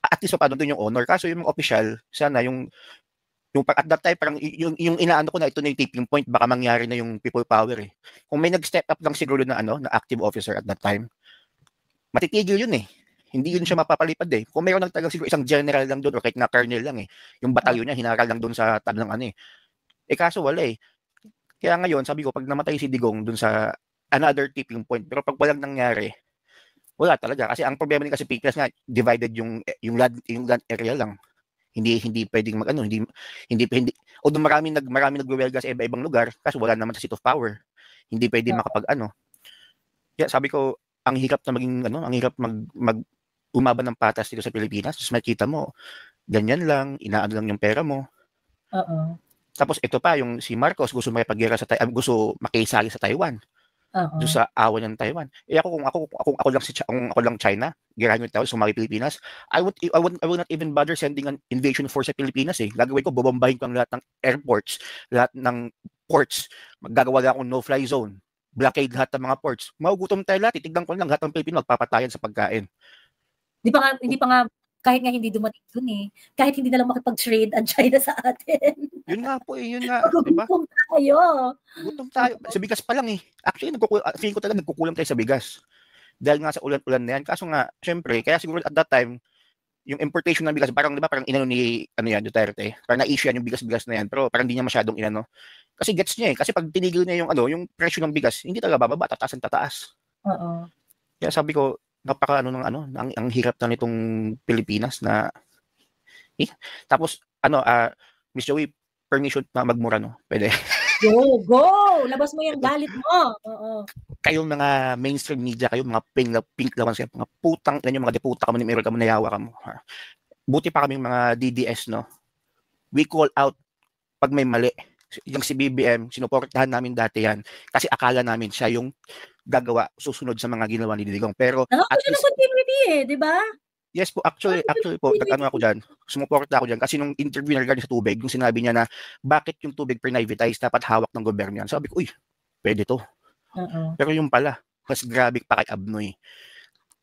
at least pa doon yung honor. Kaso yung mga official, sana yung at that time, parang yung inaano ko na ito na yung tipping point, baka mangyari na yung people power eh. Kung may nag-step up lang siguro na active officer at that time, matitigil yun eh. Hindi yun siya mapapalipad eh. Kung mayroon nagtagal siguro isang general lang doon o kahit na colonel lang eh, yung batalyon niya, hinaral lang doon sa tab ng kaso wala eh. Kaya ngayon, sabi ko, pag namatay si Digong doon sa another tipping point, pero pag walang nangyari, wala talaga. Kasi ang problema din kasi Pilipinas nga, divided yung land area lang. Hindi pwedeng hindi although marami nagwewelga sa iba-ibang lugar kasi wala naman sa seat of power. Hindi pwedeng Kaya sabi ko, ang hirap na ang hirap umaban ng patas dito sa Pilipinas. Tapos makita mo, ganyan lang, inaano lang yung pera mo. Tapos ito pa, yung si Marcos gusto gusto makisali sa Taiwan. Doon sa awan ng Taiwan. Kung ako lang China, girahin yung Taiwan, sumali Pilipinas, I will not even bother sending an invasion force sa Pilipinas eh. Gagawin ko, bobombahin ko ang lahat ng airports, lahat ng ports. Maggagawa akong no-fly zone. Blockade lahat ng mga ports. Magugutom tayo lahat. Titignan ko lang lahat ng Pilipino magpapatayan sa pagkain. Hindi pa nga kahit nga hindi dumating dun eh. Kahit hindi na lang makipag-trade ang China sa atin. Yun nga po eh, yun nga. Diba? Gutom tayo. Gutom tayo. Sa bigas pa lang eh. Actually, feeling ko talaga nagkukulang tayo sa bigas. Dahil nga sa ulan-ulan na yan. Kaso nga, syempre, kaya siguro at that time, yung importation ng bigas, parang inano ni Duterte. Parang na-issue yan yung bigas-bigas na yan. Pero parang hindi niya masyadong inano. Kasi gets niya eh. Kasi pag tinigil niya yung presyo ng bigas, hindi talaga bababa, tataas. Kaya sabi ko, ang hirap na nitong Pilipinas na tapos Miss Joey, permission na magmura pwede. Go! Labas mo yung galit mo. Kayong mga mainstream media, kayong mga pink lawan kayo, mga putang yung mga deputa kamo ni Meron kamo nayawa kamo. Buti pa kaming mga DDS we call out pag may mali, yung si BBM, sinuportahan namin dati yan kasi akala namin siya yung gagawa, susunod sa mga ginawa ni Digong. Pero at least, ng continuity di ba? Yes po, actually po, nag-ano ako dyan, sumuporta ako dyan kasi nung interview na regarding sa tubig, yung sinabi niya na bakit yung tubig privatize dapat hawak ng gobyerno yan. Sabi ko, uy, pwede to. Pero yung pala, mas grabe pa kay Abnoy.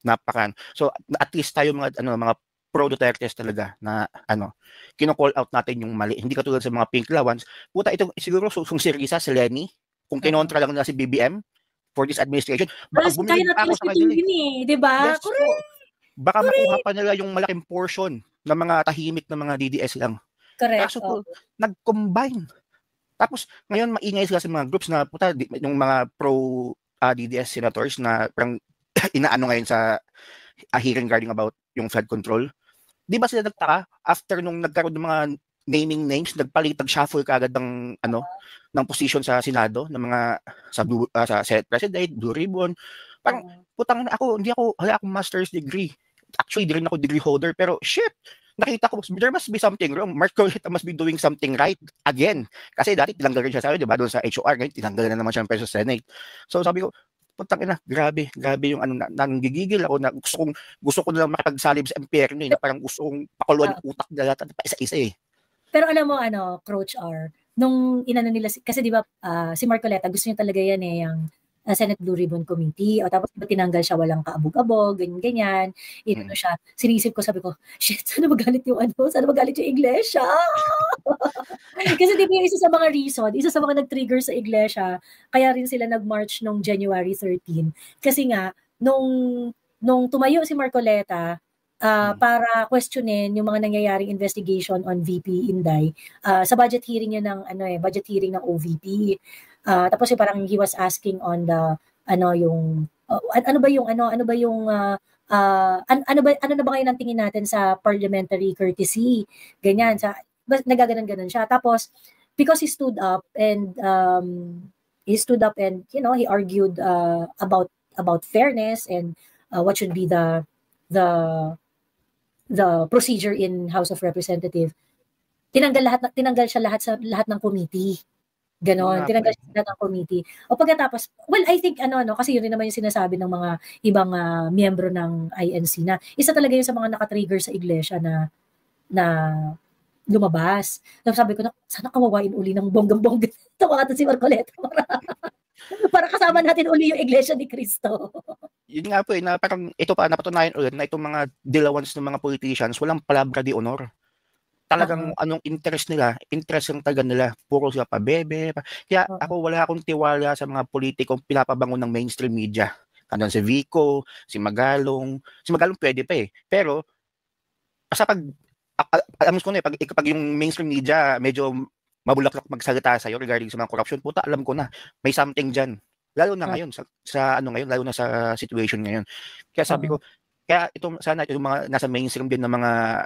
Napakan. So at least tayo mga pro Dutertes talaga na kino-call out natin yung mali. Hindi katulad sa mga pink lawans. Puta, ito siguro kung si Risa, si Lenny, kung kinontra lang na si BBM for this administration, baka bumili pa ako sa kanila. Di ba? Yes, correct. Baka makuha pa nila yung malaking portion ng mga tahimik na mga DDS lang. Correct. Kaso po, nag-combine. Tapos, ngayon maingay sila sa mga groups na puta, yung mga pro DDS senators na parang inaano ngayon sa hearing regarding about yung flood control. Di ba sila nagtaka after nung nagkaroon ng mga naming names, nag-shuffle kagad ng ng position sa Senado ng mga sa Senate President, Blue Ribbon. Parang putang wala akong master's degree. Actually, di rin ako degree holder, pero shit, nakita ko, there must be something wrong. Mark Coleta must be doing something right again. Kasi dati tinanggal rin siya sa akin, di ba? Doon sa HOR, ngayon tinanggal na naman siya sa Senate. So sabi ko, putang ina, grabe yung nanggigigil ako na gusto ko na lang makipagsalib sa impyerno na parang gusto kong pakuluan ng utak na lahat pa isa-isa Pero alam mo, Coach R, nung inano nila, kasi di ba si Mark Coleta, gusto niya talaga yan yung Senate Blue Ribbon Committee, o tapos tinanggal siya, walang kaabog-abog, ganyan. Ito siya, sinisip ko, sabi ko, shit, sana magalit yung iglesia? Kasi di ba yung isa sa mga reason, isa sa mga nag-trigger sa iglesia, kaya rin sila nag-march nung January 13. Kasi nga, nung tumayo si Marcoleta, para questionin yung mga nangyayaring investigation on VP Inday, sa budget hearing yun ng, budget hearing ng OVP. Tapos parang he was asking on the ano ba na ba ngayon ang tingin natin sa parliamentary courtesy, ganyan, sa nagaganon siya. Tapos because he stood up and he argued about fairness and what should be the procedure in House of Representatives, tinanggal siya lahat ng committee. Ganon, tinanggal siya ng committee. O pagkatapos, well, I think, kasi yun rin naman yung sinasabi ng mga ibang miyembro ng INC na isa talaga yun sa mga nakatrigger sa iglesia na lumabas. Tapos sabi ko, sana kawawain uli ng bonggang-bongga. Tawagatan si Marcoleta para kasama natin uli yung iglesia ni Cristo. Yun nga po, na parang ito pa, napatunayan ulit na itong mga dilawans ng mga politicians, walang palabra di honor. Talagang anong interest yung taga nila, puro sila pabebe. Kaya ako wala akong tiwala sa mga politikong pinapabango ng mainstream media. Kandun si Vico, si Magalong pwede pa Pero, alam ko na pag yung mainstream media medyo mabulaklak magsalita sa'yo regarding sa mga corruption, puta, alam ko na, may something dyan. Lalo na ngayon, lalo na sa situation ngayon. Kaya sabi ko, kaya sana yung mga nasa mainstream din ng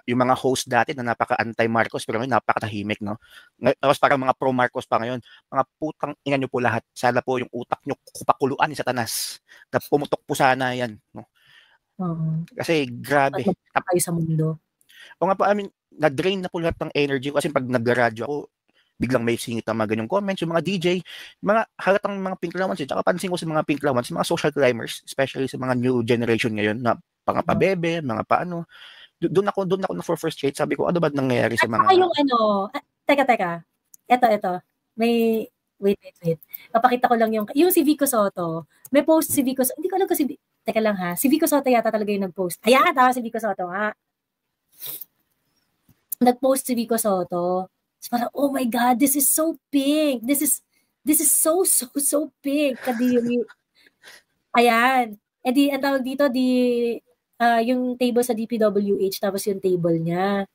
yung mga host dati na napaka-anti-Marcos pero ngayon napakatahimik, no? Tapos parang mga pro-Marcos pa ngayon, mga putang ina nyo po lahat. Sana po yung utak nyo kupakuluan ni Satanas. Na pumutok po sana yan, no? Kasi grabe. Tayo sa mundo. O nga po, na-drain na po lahat ng energy ko kasi pag nag-radyo ako, biglang may singit na mga ganyang comments, yung mga DJ, mga halatang mga pink lawans, tsaka pansin ko sa mga pink lawans, mga social climbers, especially sa mga new generation ngayon na mga pabebe, mga paano. Doon ako na for first rate, sabi ko, ano ba nangyayari sa mga... Yung teka. Ito. May, wait. Papakita ko lang yung si Vico Soto. May post si Vico Soto. Hindi ko alam kasi, teka lang ha. Si Vico Soto yata talaga yung nag-post. Ayan, tama si Vico Soto ha. Nag-post si Vico Soto. So, parang, oh my God, this is so pink. This is so pink. Kadiri. Ayan. Eh di, ang tawag dito, yung table sa DPWH, tapos yung table niya.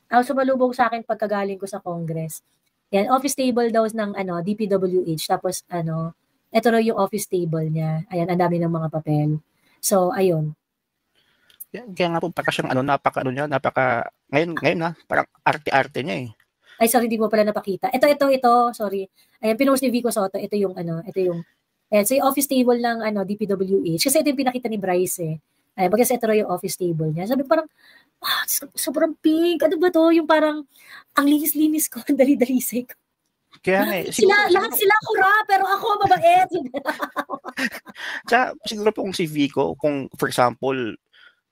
Sumalubong sa akin pagkagaling ko sa Congress. Yan, office table daw ng DPWH, tapos ito raw yung office table niya. Ayan, ang dami ng mga papel. So, ayun. Kaya nga po, parang siyang ngayon na, parang arte-arte niya Ay, sorry, hindi mo pala napakita. Ito, sorry. Ayan, pinost ni Vico Soto, ito yung so yung office table ng DPWH. Kasi ito yung pinakita ni Bryce Ayan, bagay sa ito yung office table niya. Sabi parang, Sobrang pink. Ano ba to? Yung parang, ang linis-linis ko, dali-dalisay ko. Kaya nga, lahat sila kura, pero ako mabait. Tsaka, siguro po kung si Vico, kung for example,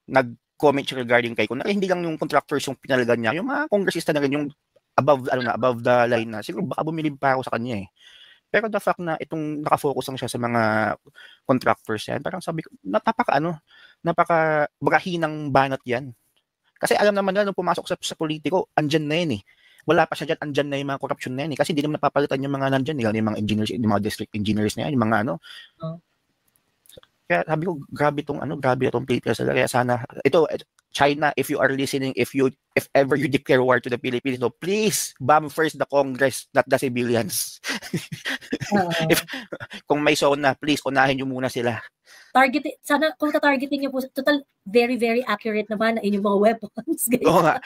nag-comment siya regarding kay Kun, hindi lang yung contractors yung pinalagan niya, yung mga kongresista na rin, yung above the line na, siguro baka bumilib pa ako sa kanya eh. Pero the fact na itong nakafocus lang siya sa mga contractors yan, parang sabi ko, napaka-bagahinang banat yan. Kasi alam naman na, nung pumasok sa politiko, andyan na yan eh. Wala pa siya dyan, andyan na yung mga corruption na yan eh. Kasi hindi naman napapalitan yung mga nandyan, yung mga engineers, yung mga district engineers na yan, yung mga ano. Kaya sabi ko, grabe itong Pilipinas. Kaya sana, ito, China, if you are listening, if ever you declare war to the Philippines, no, please bomb first the Congress, not the civilians. Kung may zona, please, unahin nyo muna sila. Sana kung tatargetin niyo po, total very very accurate naman na inyong mga weapons. Oo nga.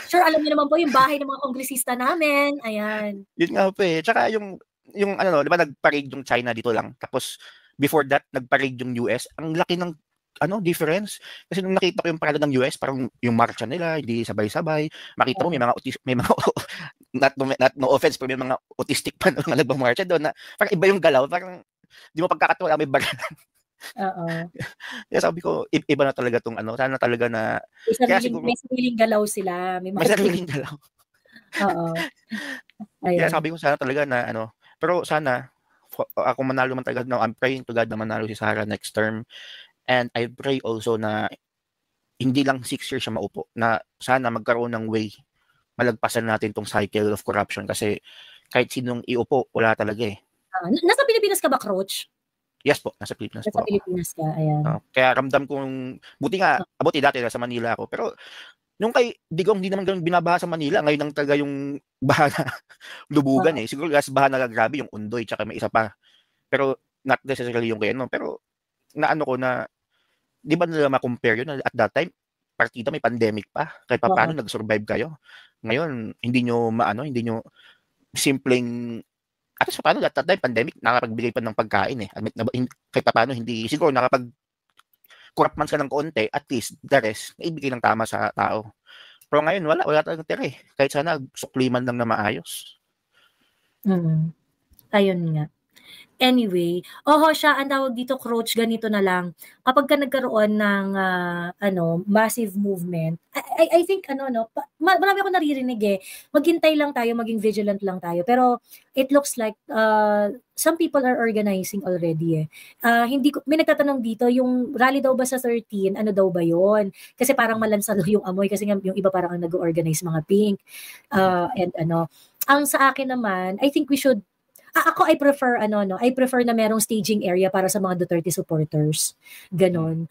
Sure, alam niyo naman po yung bahay ng mga kongresista namin. Ayan. Yun nga po eh. Tsaka yung ano, di ba nagparade yung China dito lang. Tapos before that, nagparade yung US. Ang laki ng difference. Kasi nung nakita ko yung parada ng US, parang yung marcha nila, hindi sabay-sabay. Makita mo may mga not no offense, pero may mga autistic pa na nagmamarcha doon na parang iba yung galaw, parang di mo pagkakatawa, may baralan. Oo. Kaya sabi ko, iba na talaga tong sana talaga na may sariling galaw sila. May sariling galaw. Oo. Kaya sabi ko sana talaga na pero sana ako manalo man talaga. I'm praying to God na manalo si Sara next term. And I pray also na hindi lang 6 years siya maupo, na sana magkaroon ng way malagpasan natin tong cycle of corruption kasi kahit sinong iupo, wala talaga eh. Nasa Pilipinas ka ba, Coach? Yes po, nasa Pilipinas po. Nasa Pilipinas ka, ayan. Kaya ramdam kong, buti dati nasa Manila ako, pero nung kay Digong, hindi naman ganun binabaha sa Manila, ngayon lang talaga yung baha na lubugan eh. Siguro gas baha na grabe, yung Undoy, tsaka may isa pa. Pero not necessarily yung kaya pero naano ko na, di ba nila ma-compare yun? At that time, partida may pandemic pa. Kaya paano nag-survive kayo? Ngayon, hindi nyo simpleng, at least paano at that time, pandemic, nakapagbigay pa ng pagkain eh. Kaya paano, hindi, siguro corrupt man ka ng konti, at least the rest, naibigay ng tama sa tao. Pero ngayon, wala talagang tira eh. Kahit sana, sukliman lang na maayos. Ayun nga. Anyway, siya, ang tawag dito, Coach, ganito na lang. Kapag ka nagkaroon ng massive movement, I think marami ako naririnig eh. Maghintay lang tayo, maging vigilant lang tayo. Pero it looks like some people are organizing already eh. May nagtatanong dito, yung rally daw ba sa 13, ano daw ba yon? Kasi parang malansalo yung amoy kasi yung iba parang ang nag-organize mga pink. Ang sa akin naman, I think we should ako, I prefer na merong staging area para sa mga Duterte supporters. Ganon.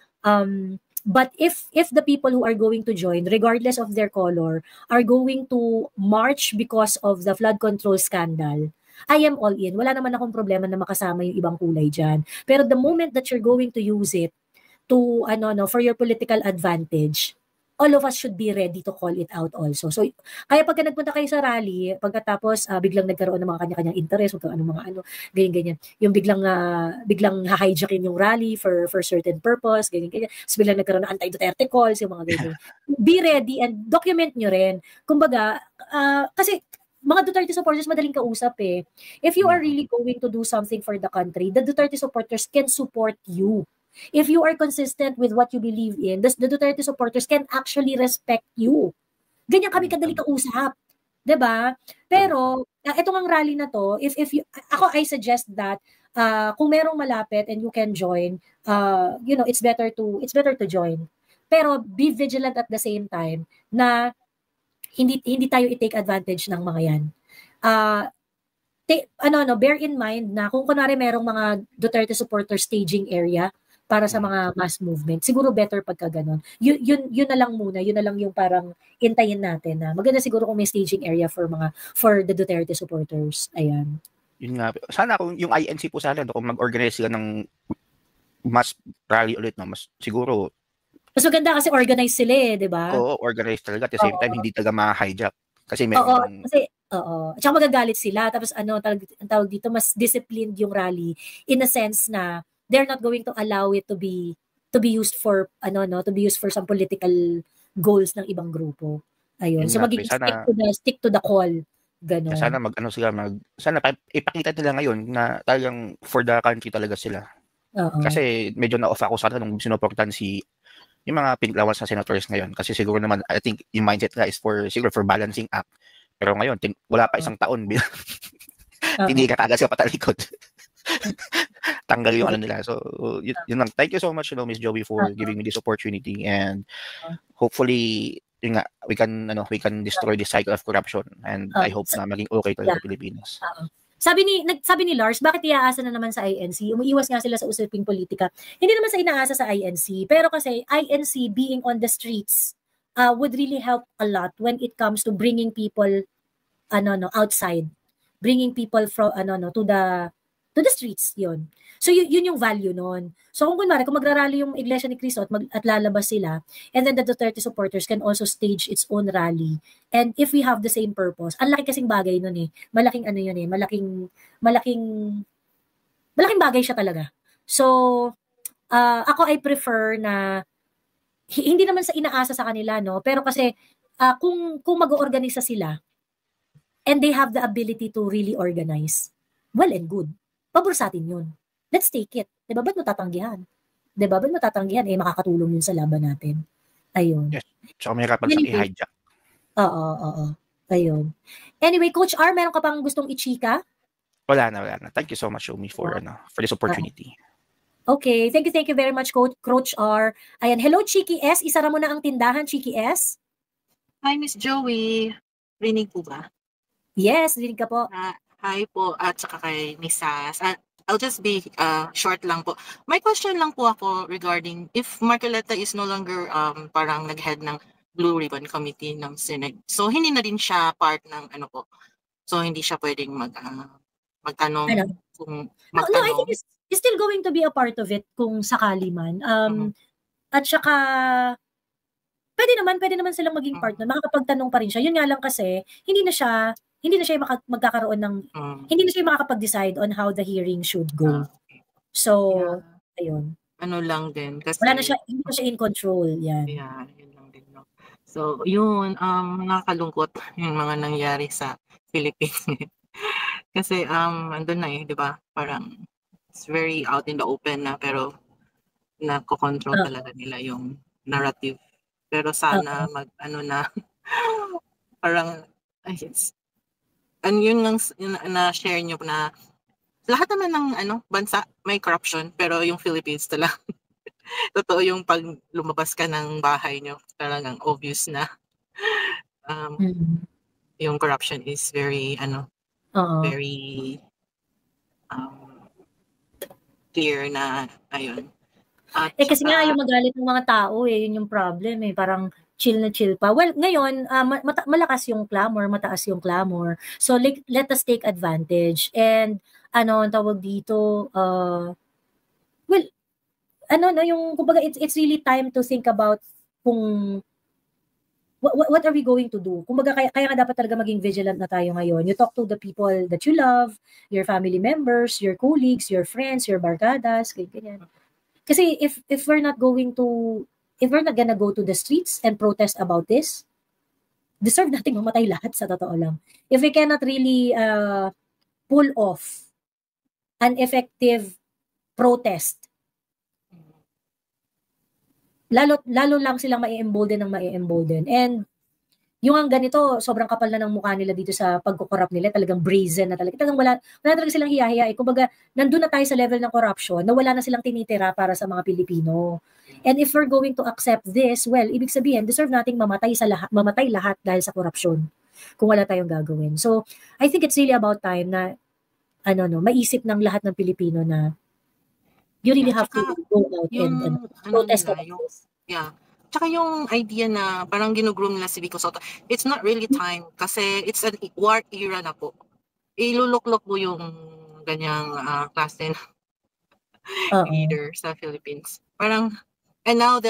But if the people who are going to join, regardless of their color, are going to march because of the flood control scandal, I am all in. Wala naman akong problema na makasama yung ibang kulay dyan. Pero the moment that you're going to use it to, for your political advantage, all of us should be ready to call it out also. So, kaya pagka nagpunta kayo sa rally, pagkatapos biglang nagkaroon ng mga kanya-kanyang interest, ganyan-ganyan. Yung biglang hijackin yung rally for certain purpose, ganyan-ganyan. So, biglang nagkaroon ng anti-Duterte calls, yung mga ganyan. Be ready and document nyo rin. Kumbaga, kasi mga Duterte supporters madaling kausap eh. If you are really going to do something for the country, the Duterte supporters can support you. If you are consistent with what you believe in, the Duterte supporters can actually respect you. Ganyan kami kadali kausap. 'Di ba? Pero itong ang rally na to, if you, I suggest that kung merong malapit and you can join, it's better to join. Pero be vigilant at the same time na hindi tayo i-take advantage ng mga 'yan. Bear in mind na kung kunwari merong mga Duterte supporters staging area para sa mga mass movement, siguro better pagka ganun. Yun na lang muna, yun na lang yung parang intayin natin na maganda siguro kung may staging area for the Duterte supporters. Ayan. Yun nga. Sana kung yung INC po sana, kung mag-organize sila ng mass rally ulit, mas siguro. Mas maganda kasi organize sila eh, di ba? Oo, organize talaga. At the same time, hindi talaga ma-hijack. Kasi meron At saka magagalit sila. Tapos ang tawag dito, mas disciplined yung rally in a sense na they're not going to allow it to be to be used for to be used for some political goals ng ibang grupo. Ayun. Yun So nga, magiging sana stick to the call. Ganon. sana sana ipakita nila ngayon na talagang for the country talaga sila. Oo. Kasi medyo na-off ako sana nung sinuportahan yung mga pinaglawan sa senators ngayon. Kasi siguro naman, I think yung mindset nila is siguro for balancing act. Pero ngayon, wala pa isang taon. Tinira ka agad sa patalikod. Tanggal yung ano nila. So, yun lang. Thank you so much, Miss Joey, for giving me this opportunity. And hopefully, yun nga, we can destroy this cycle of corruption. And I hope na maging okay talaga sa Pilipinas. Sabi ni Lars, bakit iaasa na naman sa INC? Umiiwas nga sila sa usaping politika. Hindi naman sa inaasa sa INC, pero kasi INC being on the streets would really help a lot when it comes to bringing people outside, bringing people from to the streets, yun. So yun yung value nun. So kung magrarally yung Iglesia ni Cristo at lalabas sila, and then the Duterte supporters can also stage its own rally. And if we have the same purpose, ang laki kasing bagay nun eh. Malaking bagay siya talaga. So ako I prefer na hindi naman sa inaasa sa kanila, no, pero kasi kung mag-oorganisa sila and they have the ability to really organize, well and good. Pabor sa atin yun. Let's take it. Diba? Ba't mo tatanggihan? Diba? Ba't mo tatanggihan? Makakatulong yun sa laban natin. Ayun. Yes. Tsaka may hirapan sa i-hijack. Oo. Ayun. Anyway, Coach R, meron ka pang gustong i-chika? Wala na. Thank you so much, Omi, for this opportunity. Okay. Thank you very much, Coach R. Ayan. Hello, Chiki S. Isara mo na ang tindahan, Chiki S. Hi, Miss Joey. Rinig po ba? Yes, rinig ka po. Hi po, at saka kay Miss Sas. I'll just be short lang po. May question lang po ako regarding if Marcoleta is no longer parang nag-head ng Blue Ribbon Committee ng Senate. So, hindi na din siya part ng po. So, hindi siya pwedeng magtanong kung magtanong. No, I think it's still going to be a part of it kung sakali man. At saka, pwede naman silang maging part nun. Makakapagtanong pa rin siya. Yun nga lang kasi, hindi na siya magkakaroon ng hindi na siya makakapag-decide on how the hearing should go. So, ayun. Ano lang din kasi hindi na siya in control, yan. Yeah, yun lang din, no. So, yun nakakalungkot yung mga nangyari sa Philippines. Kasi andun na 'di ba? Parang it's very out in the open na, pero nako-control talaga nila yung narrative. Pero sana parang yun lang na-share nyo na lahat naman ng bansa may corruption, pero yung Philippines talaga totoo yung pag lumabas ka ng bahay nyo, talagang obvious na yung corruption is very very clear na ayun. Kasi nga yung magalit ng mga tao yun yung problem parang chill pa. Well, ngayon, malakas yung clamor, mataas yung clamor. So, let us take advantage. And, ang tawag dito, yung, kumbaga, it's really time to think about kung, what are we going to do? Kumbaga, kaya nga dapat talaga maging vigilant na tayo ngayon. You talk to the people that you love, your family members, your colleagues, your friends, your barkadas, ganyan. Kasi if we're not gonna go to the streets and protest about this, deserve nating mamatay lahat sa totoo lang. If we cannot really pull off an effective protest, lalo lang silang mai-embolden. And yung ang ganito, sobrang kapal na ng mukha nila dito sa pagkukorrupt nila, talagang brazen na talaga. Talagang wala talaga silang hiya-hiya. Kumbaga, nandun na tayo sa level ng corruption na wala na silang tinitira para sa mga Pilipino. And if we're going to accept this, well, ibig sabihin, deserve nating mamatay lahat dahil sa korupsyon kung wala tayong gagawin. So, I think it's really about time na maisip ng lahat ng Pilipino na you really have to go out and protest about this. Yeah. Tsaka yung idea na parang ginugroom nila si Vico Soto, it's not really time kasi it's a war era na po. Iluluklok po yung ganyang klase leader sa Philippines. Parang, and now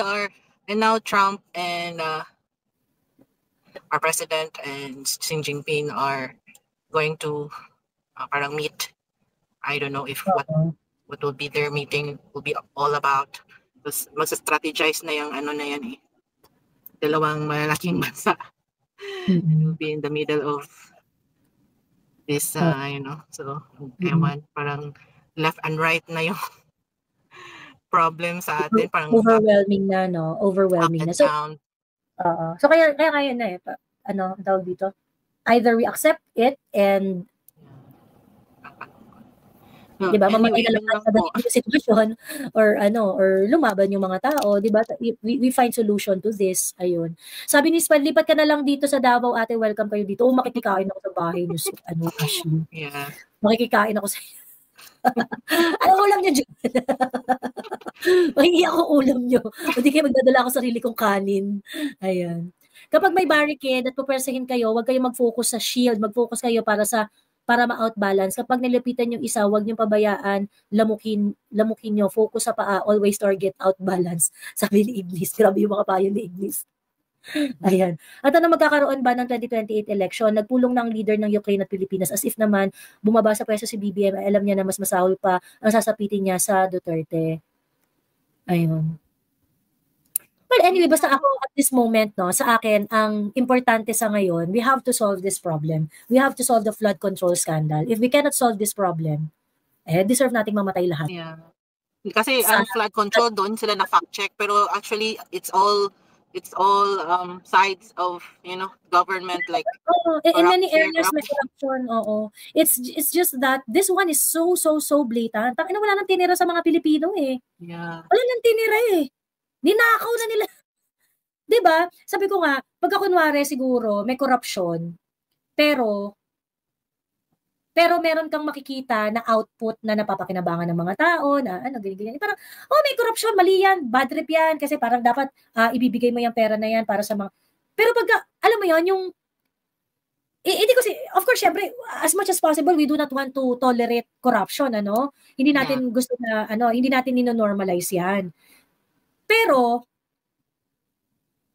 Trump and our president and Xi Jinping are going to parang meet. I don't know if what will be their meeting will be all about. Tapos magsa-strategize na yung ano na yan eh. Dalawang malalaking bansa. You'll be in the middle of this, you know, so ewan, parang left and right na yung problem sa atin. Parang overwhelming na, no? Overwhelming na. So, so kaya ngayon na eh, ano, tawag dito? Either we accept it and di ba, mamatay na lang sa ganitong sitwasyon or ano, or lumaban yung mga tao, di ba? We find solution to this. Ayun. Sabi ni Spad, lipat ka na lang dito sa Davao, ate, welcome kayo dito. Makikikain ako sa bahay niyo, ano, Ashley. Yeah. Makikikain ako sa ano ulam niyo dyan? Mahingi ako ulam niyo. Hindi kayo magdadala ako sarili kong kanin. Ayan. Kapag may barricade at pupersahin kayo, huwag kayong mag-focus sa shield. Mag-focus kayo para ma-outbalance. Kapag nilapitan yung isa, huwag niyong pabayaan, lamukin niyo, focus sa paa, always target outbalance. Sabi ni Ignis. Grabe yung mga payo ni Ignis. Ayan. At ano magkakaroon ba ng 2028 election? Nagpulong ng leader ng Ukraine at Pilipinas as if naman bumaba sa pwesto si BBM, alam niya na mas masahol pa ang sasapitin niya sa Duterte. Ayun. Well, anyway, basta ako at this moment, no, sa akin, ang importante sa ngayon, we have to solve this problem. We have to solve the flood control scandal. If we cannot solve this problem, deserve nating mamatay lahat. Yeah. Kasi ang flood control, doon sila na fact check, pero actually, it's all sides of, you know, government, like in many areas may corruption. It's just that this one is so blatant. Tangina, wala nang tinira sa mga Pilipino eh. Yeah. Wala nang tinira eh. Ninakaw na nila. 'Di ba? Sabi ko nga, pagka kunwari siguro may corruption, pero meron kang makikita na output na napapakinabangan ng mga tao, na ano, ganyan. Parang, may corruption, mali yan, bad trip yan, kasi parang dapat ibibigay mo yung pera na yan para sa mga... Pero pagka, alam mo yun, yung... Hindi kasi, of course, syempre, as much as possible, we do not want to tolerate corruption, ano? Hindi natin gusto na, hindi natin nino-normalize yan. Pero,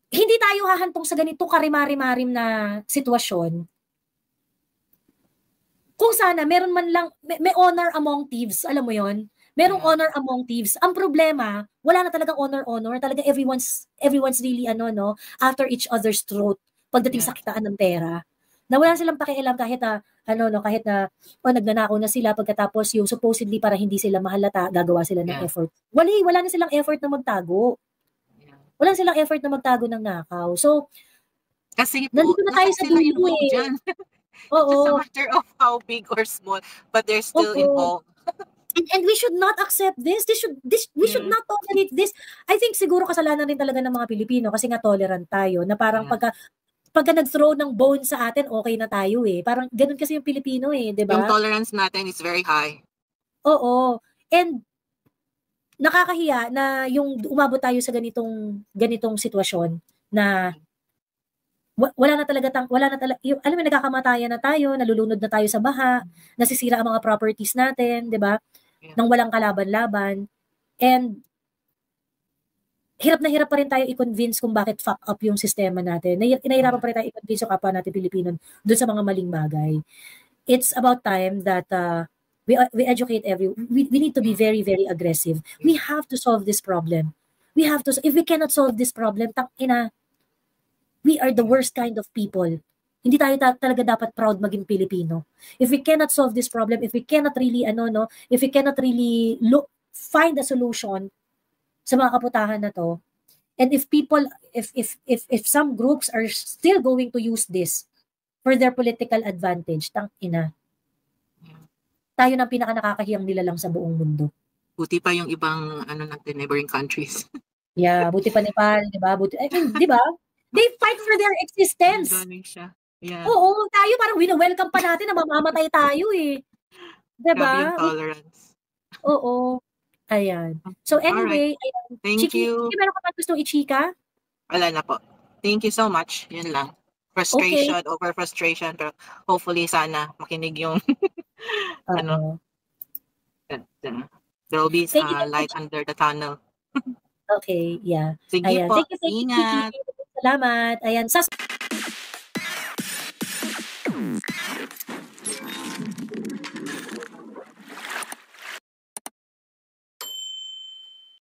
hindi tayo hahantong sa ganito karimari-marim na sitwasyon. Kung sana, meron man lang, may honor among thieves, alam mo yon? Merong honor among thieves. Ang problema, wala na talagang honor. Talaga everyone's really, after each other's throat pagdating sa kitaan ng pera. Na wala silang pakialam kahit kahit na nagnanakaw na sila pagkatapos yung supposedly para hindi sila mahalata, gagawa sila ng effort. Wala na silang effort na magtago. Wala silang effort na magtago ng nakaw. So, kasi nandito na tayo sa dulo eh. Oo. It's a matter of how big or small, but they're still involved. And we should not accept this. We should not tolerate this. I think siguro kasalanan rin talaga ng mga Pilipino kasi nga tolerant tayo na parang pagka nag-throw ng bone sa atin, okay na tayo eh. Parang ganun kasi yung Pilipino eh, 'di ba? Yung tolerance natin is very high. Oo. And nakakahiya na yung umabot tayo sa ganitong sitwasyon na wala na talaga alam mo, nagkakamatayan na tayo, nalulunod na tayo sa baha, nasisira ang mga properties natin, 'di ba? Nang walang kalaban-laban. And hirap na hirap pa rin tayo i-convince kung bakit fuck up yung sistema natin. Nahihirapan pa rin tayo i-convince yung kapwa natin Pilipino doon sa mga maling bagay. It's about time that we educate we need to be very, very aggressive. We have to solve this problem. If we cannot solve this problem, we are the worst kind of people. Hindi tayo talaga dapat proud maging Pilipino. If we cannot solve this problem, if we cannot really find a solution sa mga kaputahan na to, and if some groups are still going to use this for their political advantage, tayo ng pinaka-nakakahiyang nila lang sa buong mundo. Buti pa yung ibang neighboring countries. Yeah, buti pa Nepal, 'di ba? Di ba? They fight for their existence. Indonesia. Yeah. Oo, tayo parang wini-welcome pa natin na mamamatay tayo eh. 'Di ba? Tolerance. Oo. Ayan. So anyway, ayan. Thank you. Meron ka pa gustong i-chika? Wala na po. Thank you so much. Yun lang. Frustration over frustration, pero hopefully sana makinig yung there will be light under the tunnel. Okay, yeah. Sige po. Thank you. Salamat. Ayan.